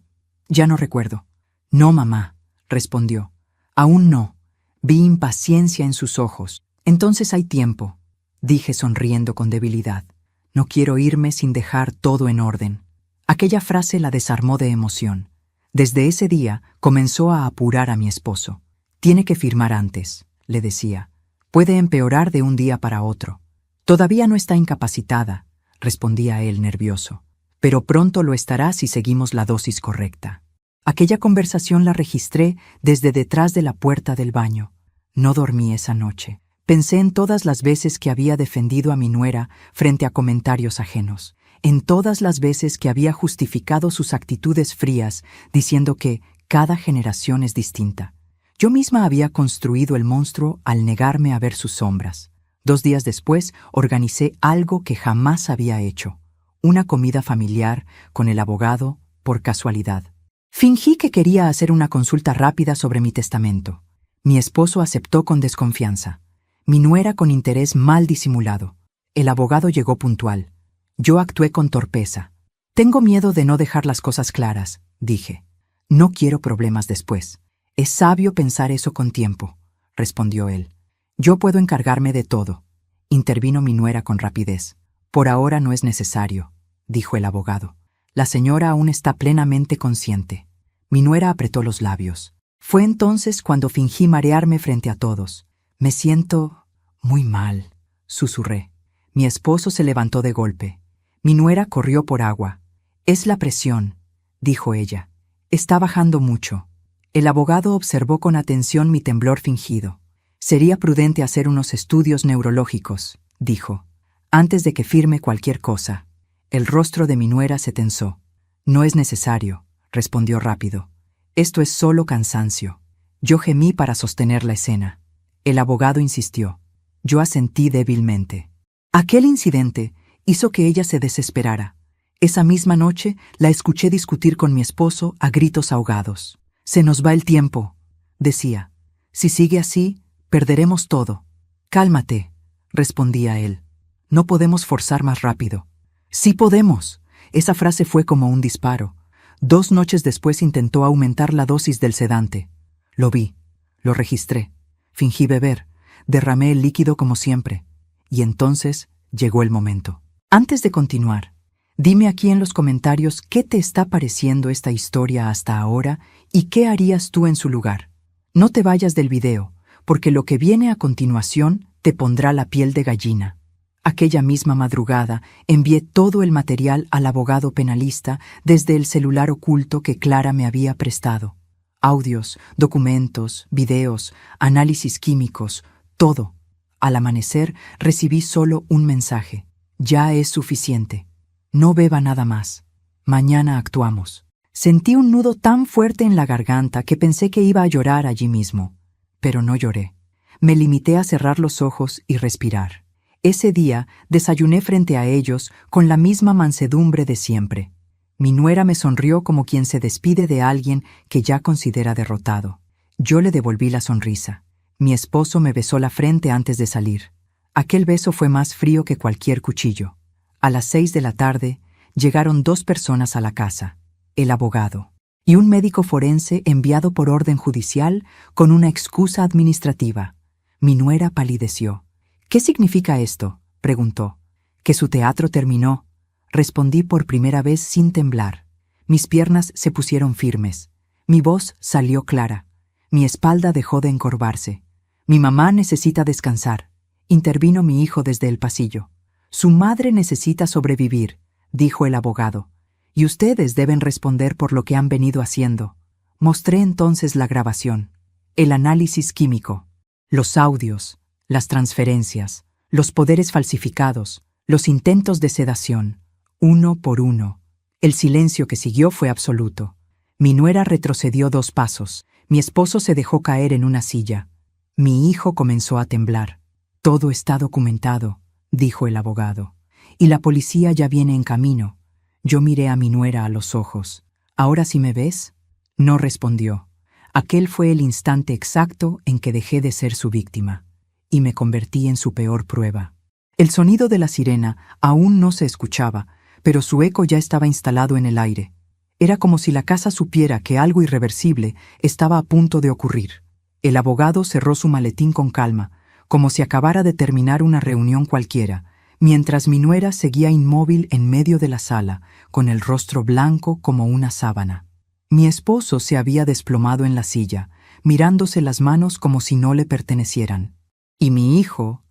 A: Ya no recuerdo. No, mamá, respondió. Aún no. Vi impaciencia en sus ojos. Entonces hay tiempo, dije sonriendo con debilidad. No quiero irme sin dejar todo en orden. Aquella frase la desarmó de emoción. Desde ese día comenzó a apurar a mi esposo. Tiene que firmar antes, le decía. Puede empeorar de un día para otro. Todavía no está incapacitada, respondía él nervioso. Pero pronto lo estará si seguimos la dosis correcta. Aquella conversación la registré desde detrás de la puerta del baño. No dormí esa noche. Pensé en todas las veces que había defendido a mi nuera frente a comentarios ajenos, en todas las veces que había justificado sus actitudes frías, diciendo que cada generación es distinta. Yo misma había construido el monstruo al negarme a ver sus sombras. 2 días después, organicé algo que jamás había hecho. Una comida familiar con el abogado por casualidad. Fingí que quería hacer una consulta rápida sobre mi testamento. Mi esposo aceptó con desconfianza. Mi nuera con interés mal disimulado. El abogado llegó puntual. Yo actué con torpeza. Tengo miedo de no dejar las cosas claras, dije. No quiero problemas después. Es sabio pensar eso con tiempo, respondió él. Yo puedo encargarme de todo. Intervino mi nuera con rapidez. Por ahora no es necesario, dijo el abogado. La señora aún está plenamente consciente. Mi nuera apretó los labios. Fue entonces cuando fingí marearme frente a todos. Me siento muy mal, susurré. Mi esposo se levantó de golpe. Mi nuera corrió por agua. Es la presión, dijo ella. Está bajando mucho. El abogado observó con atención mi temblor fingido. Sería prudente hacer unos estudios neurológicos, dijo, antes de que firme cualquier cosa. El rostro de mi nuera se tensó. No es necesario, respondió rápido. Esto es solo cansancio. Yo gemí para sostener la escena. El abogado insistió. Yo asentí débilmente. Aquel incidente hizo que ella se desesperara. Esa misma noche la escuché discutir con mi esposo a gritos ahogados. Se nos va el tiempo, decía. Si sigue así, perderemos todo. Cálmate, respondía él. No podemos forzar más rápido. Sí podemos. Esa frase fue como un disparo. 2 noches después intentó aumentar la dosis del sedante. Lo vi, lo registré, fingí beber, derramé el líquido como siempre. Y entonces llegó el momento. Antes de continuar, dime aquí en los comentarios qué te está pareciendo esta historia hasta ahora y qué harías tú en su lugar. No te vayas del video, porque lo que viene a continuación te pondrá la piel de gallina. Aquella misma madrugada envié todo el material al abogado penalista desde el celular oculto que Clara me había prestado. Audios, documentos, videos, análisis químicos, todo. Al amanecer recibí solo un mensaje. Ya es suficiente. No beba nada más. Mañana actuamos. Sentí un nudo tan fuerte en la garganta que pensé que iba a llorar allí mismo. Pero no lloré. Me limité a cerrar los ojos y respirar. Ese día desayuné frente a ellos con la misma mansedumbre de siempre. Mi nuera me sonrió como quien se despide de alguien que ya considera derrotado. Yo le devolví la sonrisa. Mi esposo me besó la frente antes de salir. Aquel beso fue más frío que cualquier cuchillo. A las 6 de la tarde llegaron 2 personas a la casa, el abogado y un médico forense enviado por orden judicial con una excusa administrativa. Mi nuera palideció. «¿Qué significa esto?», preguntó. «Que su teatro terminó», respondí por primera vez sin temblar. Mis piernas se pusieron firmes. Mi voz salió clara. Mi espalda dejó de encorvarse. «Mi mamá necesita descansar», intervino mi hijo desde el pasillo. «Su madre necesita sobrevivir», dijo el abogado. «Y ustedes deben responder por lo que han venido haciendo». Mostré entonces la grabación, el análisis químico, los audios, las transferencias, los poderes falsificados, los intentos de sedación, uno por uno. El silencio que siguió fue absoluto. Mi nuera retrocedió 2 pasos. Mi esposo se dejó caer en una silla. Mi hijo comenzó a temblar. «Todo está documentado», dijo el abogado. «Y la policía ya viene en camino». Yo miré a mi nuera a los ojos. «¿Ahora sí me ves?». No respondió. Aquel fue el instante exacto en que dejé de ser su víctima y me convertí en su peor prueba. El sonido de la sirena aún no se escuchaba, pero su eco ya estaba instalado en el aire. Era como si la casa supiera que algo irreversible estaba a punto de ocurrir. El abogado cerró su maletín con calma, como si acabara de terminar una reunión cualquiera, mientras mi nuera seguía inmóvil en medio de la sala, con el rostro blanco como una sábana. Mi esposo se había desplomado en la silla, mirándose las manos como si no le pertenecieran. Y mi hijo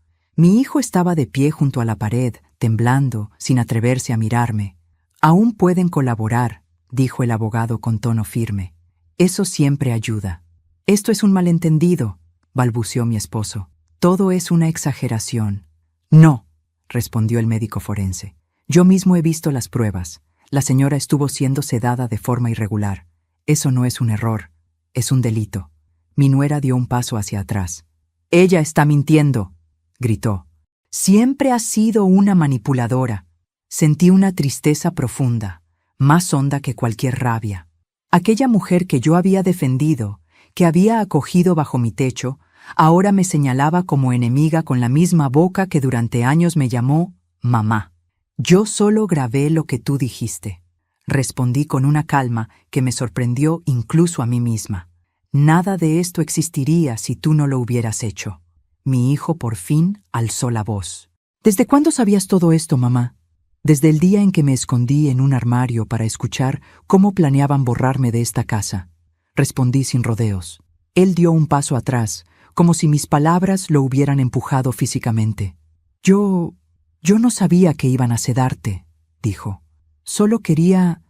A: estaba de pie junto a la pared, temblando, sin atreverse a mirarme. «Aún pueden colaborar», dijo el abogado con tono firme. «Eso siempre ayuda». «Esto es un malentendido», balbuceó mi esposo. «Todo es una exageración». «No», respondió el médico forense. «Yo mismo he visto las pruebas. La señora estuvo siendo sedada de forma irregular. Eso no es un error, es un delito». Mi nuera dio un paso hacia atrás. «Ella está mintiendo», gritó. «Siempre ha sido una manipuladora». Sentí una tristeza profunda, más honda que cualquier rabia. Aquella mujer que yo había defendido, que había acogido bajo mi techo, ahora me señalaba como enemiga con la misma boca que durante años me llamó mamá. «Yo solo grabé lo que tú dijiste», respondí con una calma que me sorprendió incluso a mí misma. «Nada de esto existiría si tú no lo hubieras hecho». Mi hijo por fin alzó la voz. «¿Desde cuándo sabías todo esto, mamá?». «Desde el día en que me escondí en un armario para escuchar cómo planeaban borrarme de esta casa», respondí sin rodeos. Él dio un paso atrás, como si mis palabras lo hubieran empujado físicamente. Yo no sabía que iban a sedarte», dijo. Solo quería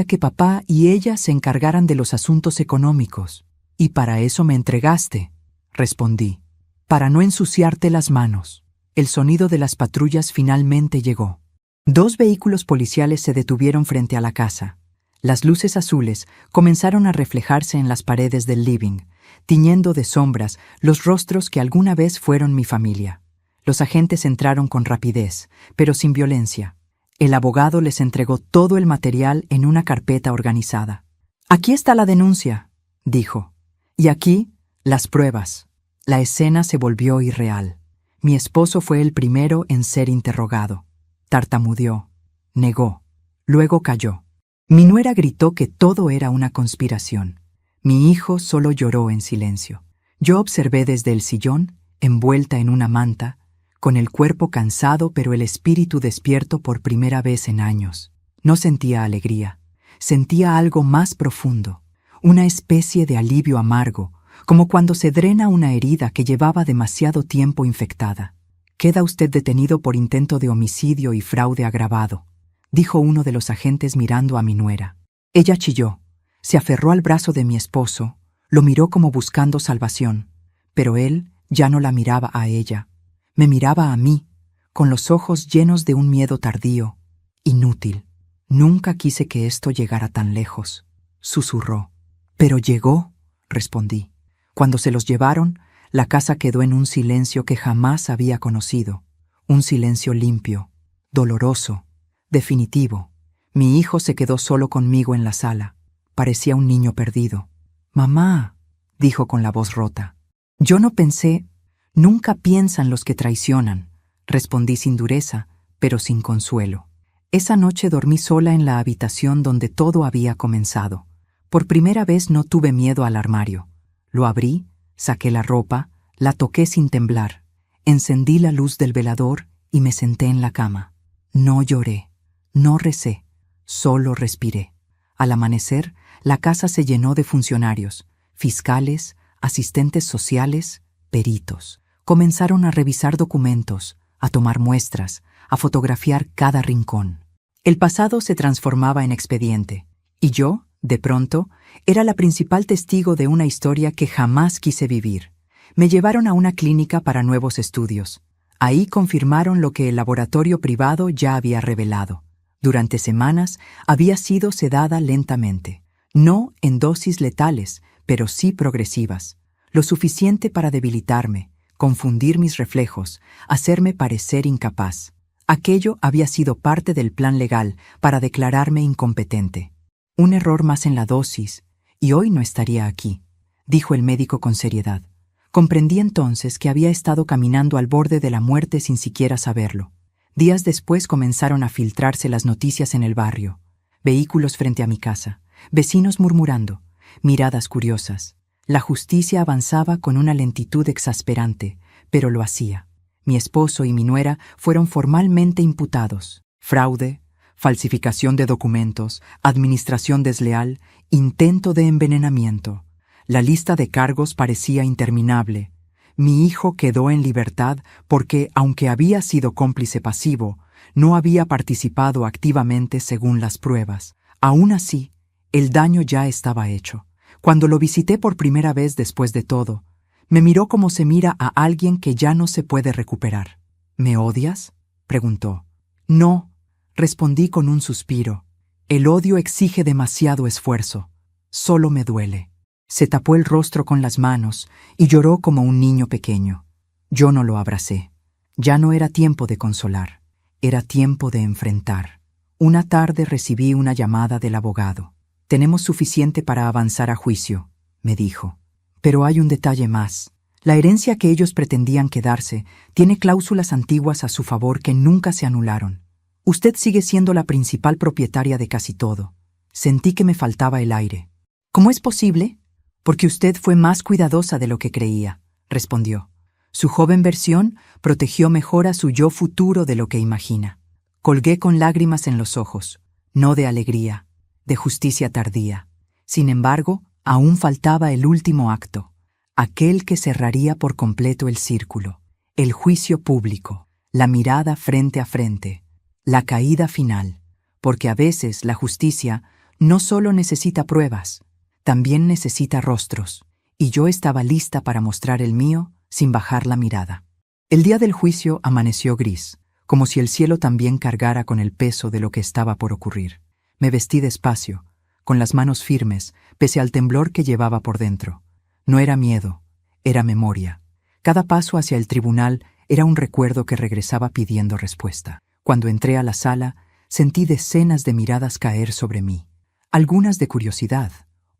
A: que papá y ella se encargaran de los asuntos económicos. «Y para eso me entregaste», respondí. «Para no ensuciarte las manos». El sonido de las patrullas finalmente llegó. 2 vehículos policiales se detuvieron frente a la casa. Las luces azules comenzaron a reflejarse en las paredes del living, tiñendo de sombras los rostros que alguna vez fueron mi familia. Los agentes entraron con rapidez, pero sin violencia. El abogado les entregó todo el material en una carpeta organizada. «Aquí está la denuncia», dijo. «Y aquí, las pruebas». La escena se volvió irreal. Mi esposo fue el primero en ser interrogado. Tartamudeó, negó, luego calló. Mi nuera gritó que todo era una conspiración. Mi hijo solo lloró en silencio. Yo observé desde el sillón, envuelta en una manta, con el cuerpo cansado pero el espíritu despierto por primera vez en años. No sentía alegría, sentía algo más profundo, una especie de alivio amargo, como cuando se drena una herida que llevaba demasiado tiempo infectada. «Queda usted detenido por intento de homicidio y fraude agravado», dijo uno de los agentes mirando a mi nuera. Ella chilló, se aferró al brazo de mi esposo, lo miró como buscando salvación, pero él ya no la miraba a ella, me miraba a mí, con los ojos llenos de un miedo tardío. «Inútil. Nunca quise que esto llegara tan lejos», susurró. «Pero llegó», respondí. Cuando se los llevaron, la casa quedó en un silencio que jamás había conocido, un silencio limpio, doloroso, definitivo. Mi hijo se quedó solo conmigo en la sala. Parecía un niño perdido. «Mamá», dijo con la voz rota. «Yo no pensé». «Nunca piensan los que traicionan», respondí sin dureza, pero sin consuelo. Esa noche dormí sola en la habitación donde todo había comenzado. Por primera vez no tuve miedo al armario. Lo abrí, saqué la ropa, la toqué sin temblar, encendí la luz del velador y me senté en la cama. No lloré, no recé, solo respiré. Al amanecer, la casa se llenó de funcionarios, fiscales, asistentes sociales, peritos. Comenzaron a revisar documentos, a tomar muestras, a fotografiar cada rincón. El pasado se transformaba en expediente, y yo, de pronto, era la principal testigo de una historia que jamás quise vivir. Me llevaron a una clínica para nuevos estudios. Ahí confirmaron lo que el laboratorio privado ya había revelado. Durante semanas había sido sedada lentamente, no en dosis letales, pero sí progresivas, lo suficiente para debilitarme, confundir mis reflejos, hacerme parecer incapaz. Aquello había sido parte del plan legal para declararme incompetente. Un error más en la dosis, y hoy no estaría aquí, dijo el médico con seriedad. Comprendí entonces que había estado caminando al borde de la muerte sin siquiera saberlo. Días después comenzaron a filtrarse las noticias en el barrio. Vehículos frente a mi casa, vecinos murmurando, miradas curiosas. La justicia avanzaba con una lentitud exasperante, pero lo hacía. Mi esposo y mi nuera fueron formalmente imputados. Fraude, falsificación de documentos, administración desleal, intento de envenenamiento. La lista de cargos parecía interminable. Mi hijo quedó en libertad porque, aunque había sido cómplice pasivo, no había participado activamente según las pruebas. Aún así, el daño ya estaba hecho. Cuando lo visité por primera vez después de todo, me miró como se mira a alguien que ya no se puede recuperar. «¿Me odias?», preguntó. «No», respondí con un suspiro. «El odio exige demasiado esfuerzo. Solo me duele». Se tapó el rostro con las manos y lloró como un niño pequeño. Yo no lo abracé. Ya no era tiempo de consolar. Era tiempo de enfrentar. Una tarde recibí una llamada del abogado. «Tenemos suficiente para avanzar a juicio», me dijo. «Pero hay un detalle más. La herencia que ellos pretendían quedarse tiene cláusulas antiguas a su favor que nunca se anularon. Usted sigue siendo la principal propietaria de casi todo». Sentí que me faltaba el aire. «¿Cómo es posible?». «Porque usted fue más cuidadosa de lo que creía», respondió. «Su joven versión protegió mejor a su yo futuro de lo que imagina». Colgué con lágrimas en los ojos, no de alegría, de justicia tardía. Sin embargo, aún faltaba el último acto, aquel que cerraría por completo el círculo, el juicio público, la mirada frente a frente, la caída final, porque a veces la justicia no solo necesita pruebas, también necesita rostros, y yo estaba lista para mostrar el mío sin bajar la mirada. El día del juicio amaneció gris, como si el cielo también cargara con el peso de lo que estaba por ocurrir. Me vestí despacio, con las manos firmes, pese al temblor que llevaba por dentro. No era miedo, era memoria. Cada paso hacia el tribunal era un recuerdo que regresaba pidiendo respuesta. Cuando entré a la sala, sentí decenas de miradas caer sobre mí. Algunas de curiosidad,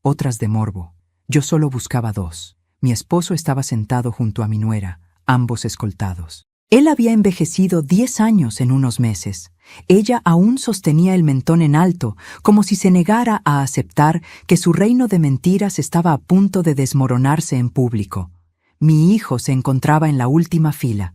A: otras de morbo. Yo solo buscaba dos. Mi esposo estaba sentado junto a mi nuera, ambos escoltados. Él había envejecido 10 años en unos meses. Ella aún sostenía el mentón en alto, como si se negara a aceptar que su reino de mentiras estaba a punto de desmoronarse en público. Mi hijo se encontraba en la última fila.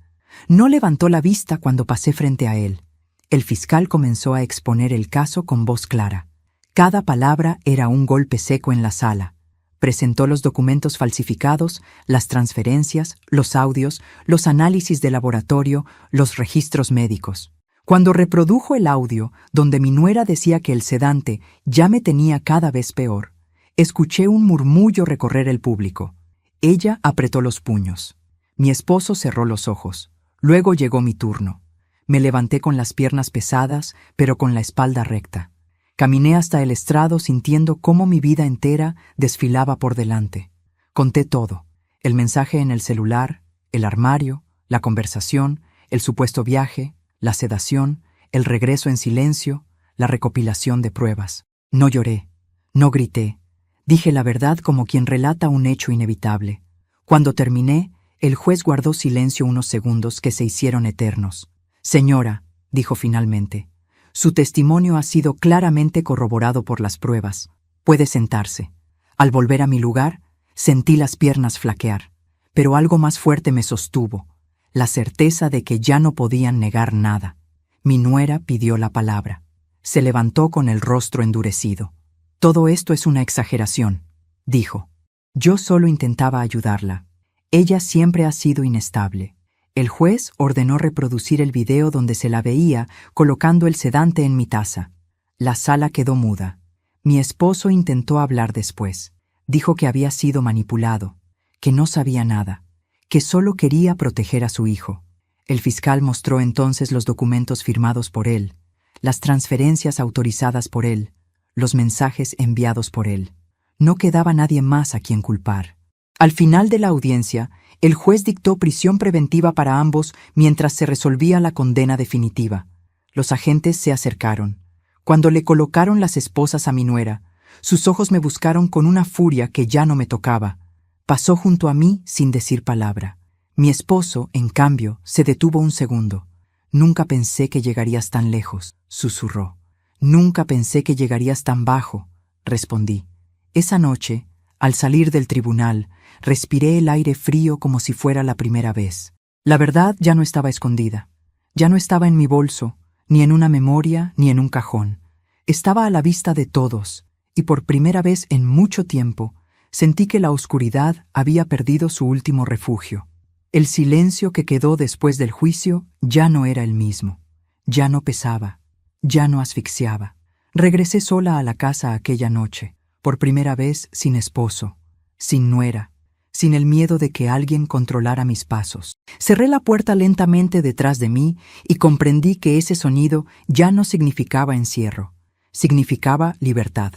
A: No levantó la vista cuando pasé frente a él. El fiscal comenzó a exponer el caso con voz clara. Cada palabra era un golpe seco en la sala. Presentó los documentos falsificados, las transferencias, los audios, los análisis de laboratorio, los registros médicos. Cuando reprodujo el audio, donde mi nuera decía que el sedante ya me tenía cada vez peor, escuché un murmullo recorrer el público. Ella apretó los puños. Mi esposo cerró los ojos. Luego llegó mi turno. Me levanté con las piernas pesadas, pero con la espalda recta. Caminé hasta el estrado sintiendo cómo mi vida entera desfilaba por delante. Conté todo: el mensaje en el celular, el armario, la conversación, el supuesto viaje, la sedación, el regreso en silencio, la recopilación de pruebas. No lloré, no grité. Dije la verdad como quien relata un hecho inevitable. Cuando terminé, el juez guardó silencio unos segundos que se hicieron eternos. «Señora», dijo finalmente, «su testimonio ha sido claramente corroborado por las pruebas. Puede sentarse». Al volver a mi lugar, sentí las piernas flaquear, pero algo más fuerte me sostuvo: la certeza de que ya no podían negar nada. Mi nuera pidió la palabra. Se levantó con el rostro endurecido. «Todo esto es una exageración», dijo. Yo solo intentaba ayudarla. Ella siempre ha sido inestable. El juez ordenó reproducir el video donde se la veía colocando el sedante en mi taza. La sala quedó muda. Mi esposo intentó hablar después. Dijo que había sido manipulado, que no sabía nada, que solo quería proteger a su hijo. El fiscal mostró entonces los documentos firmados por él, las transferencias autorizadas por él, los mensajes enviados por él. No quedaba nadie más a quien culpar. Al final de la audiencia, el juez dictó prisión preventiva para ambos mientras se resolvía la condena definitiva. Los agentes se acercaron. Cuando le colocaron las esposas a mi nuera, sus ojos me buscaron con una furia que ya no me tocaba. Pasó junto a mí sin decir palabra. Mi esposo, en cambio, se detuvo un segundo. «Nunca pensé que llegarías tan lejos», susurró. «Nunca pensé que llegarías tan bajo», respondí. Esa noche, al salir del tribunal, respiré el aire frío como si fuera la primera vez. La verdad ya no estaba escondida. Ya no estaba en mi bolso, ni en una memoria, ni en un cajón. Estaba a la vista de todos, y por primera vez en mucho tiempo, sentí que la oscuridad había perdido su último refugio. El silencio que quedó después del juicio ya no era el mismo. Ya no pesaba, ya no asfixiaba. Regresé sola a la casa aquella noche, por primera vez sin esposo, sin nuera, sin el miedo de que alguien controlara mis pasos. Cerré la puerta lentamente detrás de mí y comprendí que ese sonido ya no significaba encierro, significaba libertad.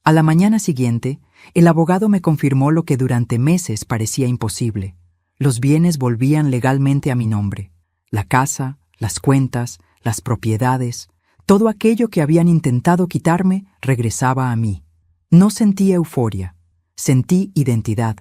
A: A la mañana siguiente, el abogado me confirmó lo que durante meses parecía imposible. Los bienes volvían legalmente a mi nombre. La casa, las cuentas, las propiedades, todo aquello que habían intentado quitarme regresaba a mí. No sentí euforia, sentí identidad,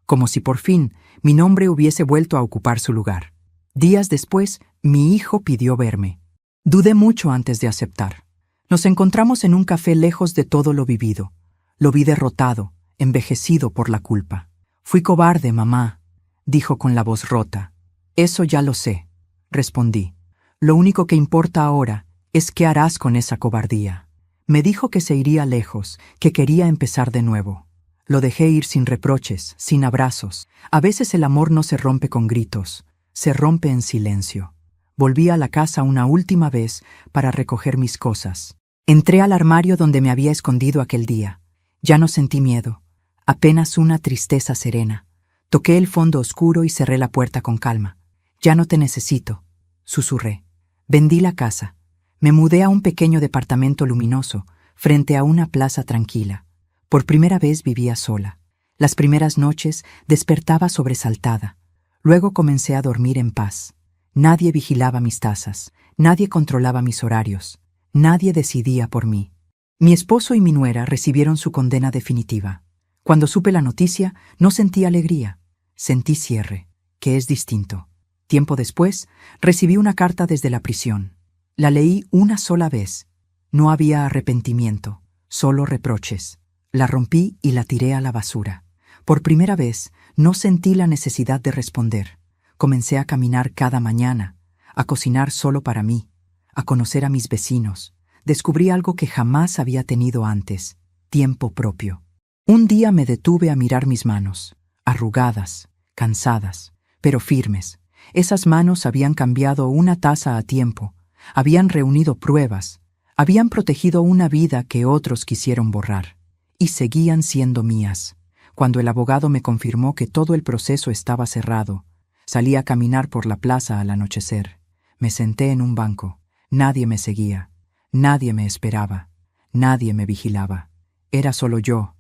A: como si por fin mi nombre hubiese vuelto a ocupar su lugar. Días después, mi hijo pidió verme. Dudé mucho antes de aceptar. Nos encontramos en un café lejos de todo lo vivido. Lo vi derrotado, envejecido por la culpa. «Fui cobarde, mamá», dijo con la voz rota. «Eso ya lo sé», respondí. «Lo único que importa ahora es qué harás con esa cobardía». Me dijo que se iría lejos, que quería empezar de nuevo. Lo dejé ir sin reproches, sin abrazos. A veces el amor no se rompe con gritos, se rompe en silencio. Volví a la casa una última vez para recoger mis cosas. Entré al armario donde me había escondido aquel día. Ya no sentí miedo, apenas una tristeza serena. Toqué el fondo oscuro y cerré la puerta con calma. «Ya no te necesito», susurré. Vendí la casa. Me mudé a un pequeño departamento luminoso, frente a una plaza tranquila. Por primera vez vivía sola. Las primeras noches despertaba sobresaltada. Luego comencé a dormir en paz. Nadie vigilaba mis tazas, nadie controlaba mis horarios, nadie decidía por mí. Mi esposo y mi nuera recibieron su condena definitiva. Cuando supe la noticia, no sentí alegría, sentí cierre, que es distinto. Tiempo después, recibí una carta desde la prisión. La leí una sola vez. No había arrepentimiento, solo reproches. La rompí y la tiré a la basura. Por primera vez, no sentí la necesidad de responder. Comencé a caminar cada mañana, a cocinar solo para mí, a conocer a mis vecinos. Descubrí algo que jamás había tenido antes: tiempo propio. Un día me detuve a mirar mis manos, arrugadas, cansadas, pero firmes. Esas manos habían cambiado una taza a tiempo, habían reunido pruebas, habían protegido una vida que otros quisieron borrar, y seguían siendo mías. Cuando el abogado me confirmó que todo el proceso estaba cerrado, salí a caminar por la plaza al anochecer. Me senté en un banco. Nadie me seguía, nadie me esperaba, nadie me vigilaba. Era solo yo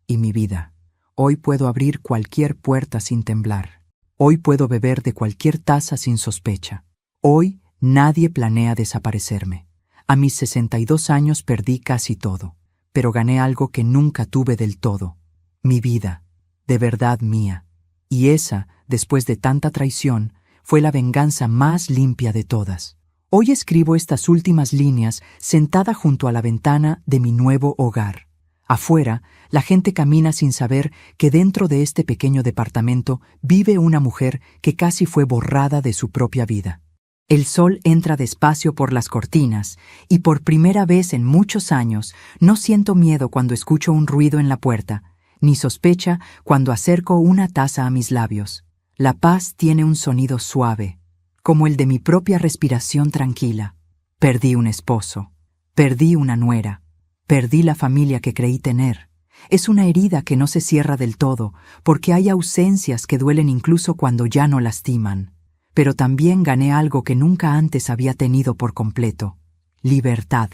A: y mi vida. Hoy puedo abrir cualquier puerta sin temblar. Hoy puedo beber de cualquier taza sin sospecha. Hoy nadie planea desaparecerme. A mis 62 años perdí casi todo, pero gané algo que nunca tuve del todo. Mi vida, de verdad mía. Y esa, después de tanta traición, fue la venganza más limpia de todas. Hoy escribo estas últimas líneas sentada junto a la ventana de mi nuevo hogar. Afuera, la gente camina sin saber que dentro de este pequeño departamento vive una mujer que casi fue borrada de su propia vida. El sol entra despacio por las cortinas y por primera vez en muchos años no siento miedo cuando escucho un ruido en la puerta, ni sospecha cuando acerco una taza a mis labios. La paz tiene un sonido suave, como el de mi propia respiración tranquila. Perdí un esposo, perdí una nuera, perdí la familia que creí tener. Es una herida que no se cierra del todo, porque hay ausencias que duelen incluso cuando ya no lastiman. Pero también gané algo que nunca antes había tenido por completo: libertad.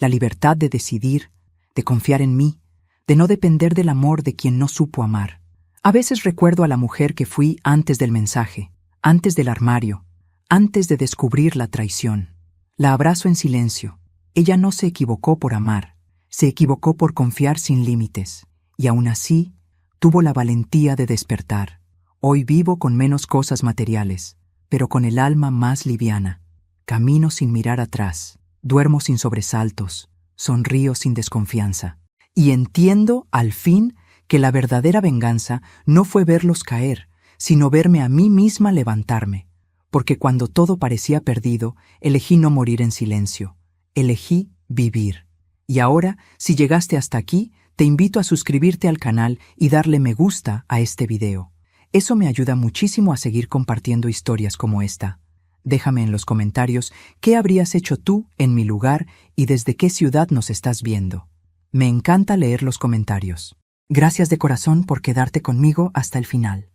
A: La libertad de decidir, de confiar en mí, de no depender del amor de quien no supo amar. A veces recuerdo a la mujer que fui antes del mensaje, antes del armario, antes de descubrir la traición. La abrazo en silencio. Ella no se equivocó por amar, se equivocó por confiar sin límites, y aún así tuvo la valentía de despertar. Hoy vivo con menos cosas materiales, pero con el alma más liviana. Camino sin mirar atrás, duermo sin sobresaltos, sonrío sin desconfianza. Y entiendo, al fin, que la verdadera venganza no fue verlos caer, sino verme a mí misma levantarme. Porque cuando todo parecía perdido, elegí no morir en silencio. Elegí vivir. Y ahora, si llegaste hasta aquí, te invito a suscribirte al canal y darle me gusta a este video. Eso me ayuda muchísimo a seguir compartiendo historias como esta. Déjame en los comentarios qué habrías hecho tú en mi lugar y desde qué ciudad nos estás viendo. Me encanta leer los comentarios. Gracias de corazón por quedarte conmigo hasta el final.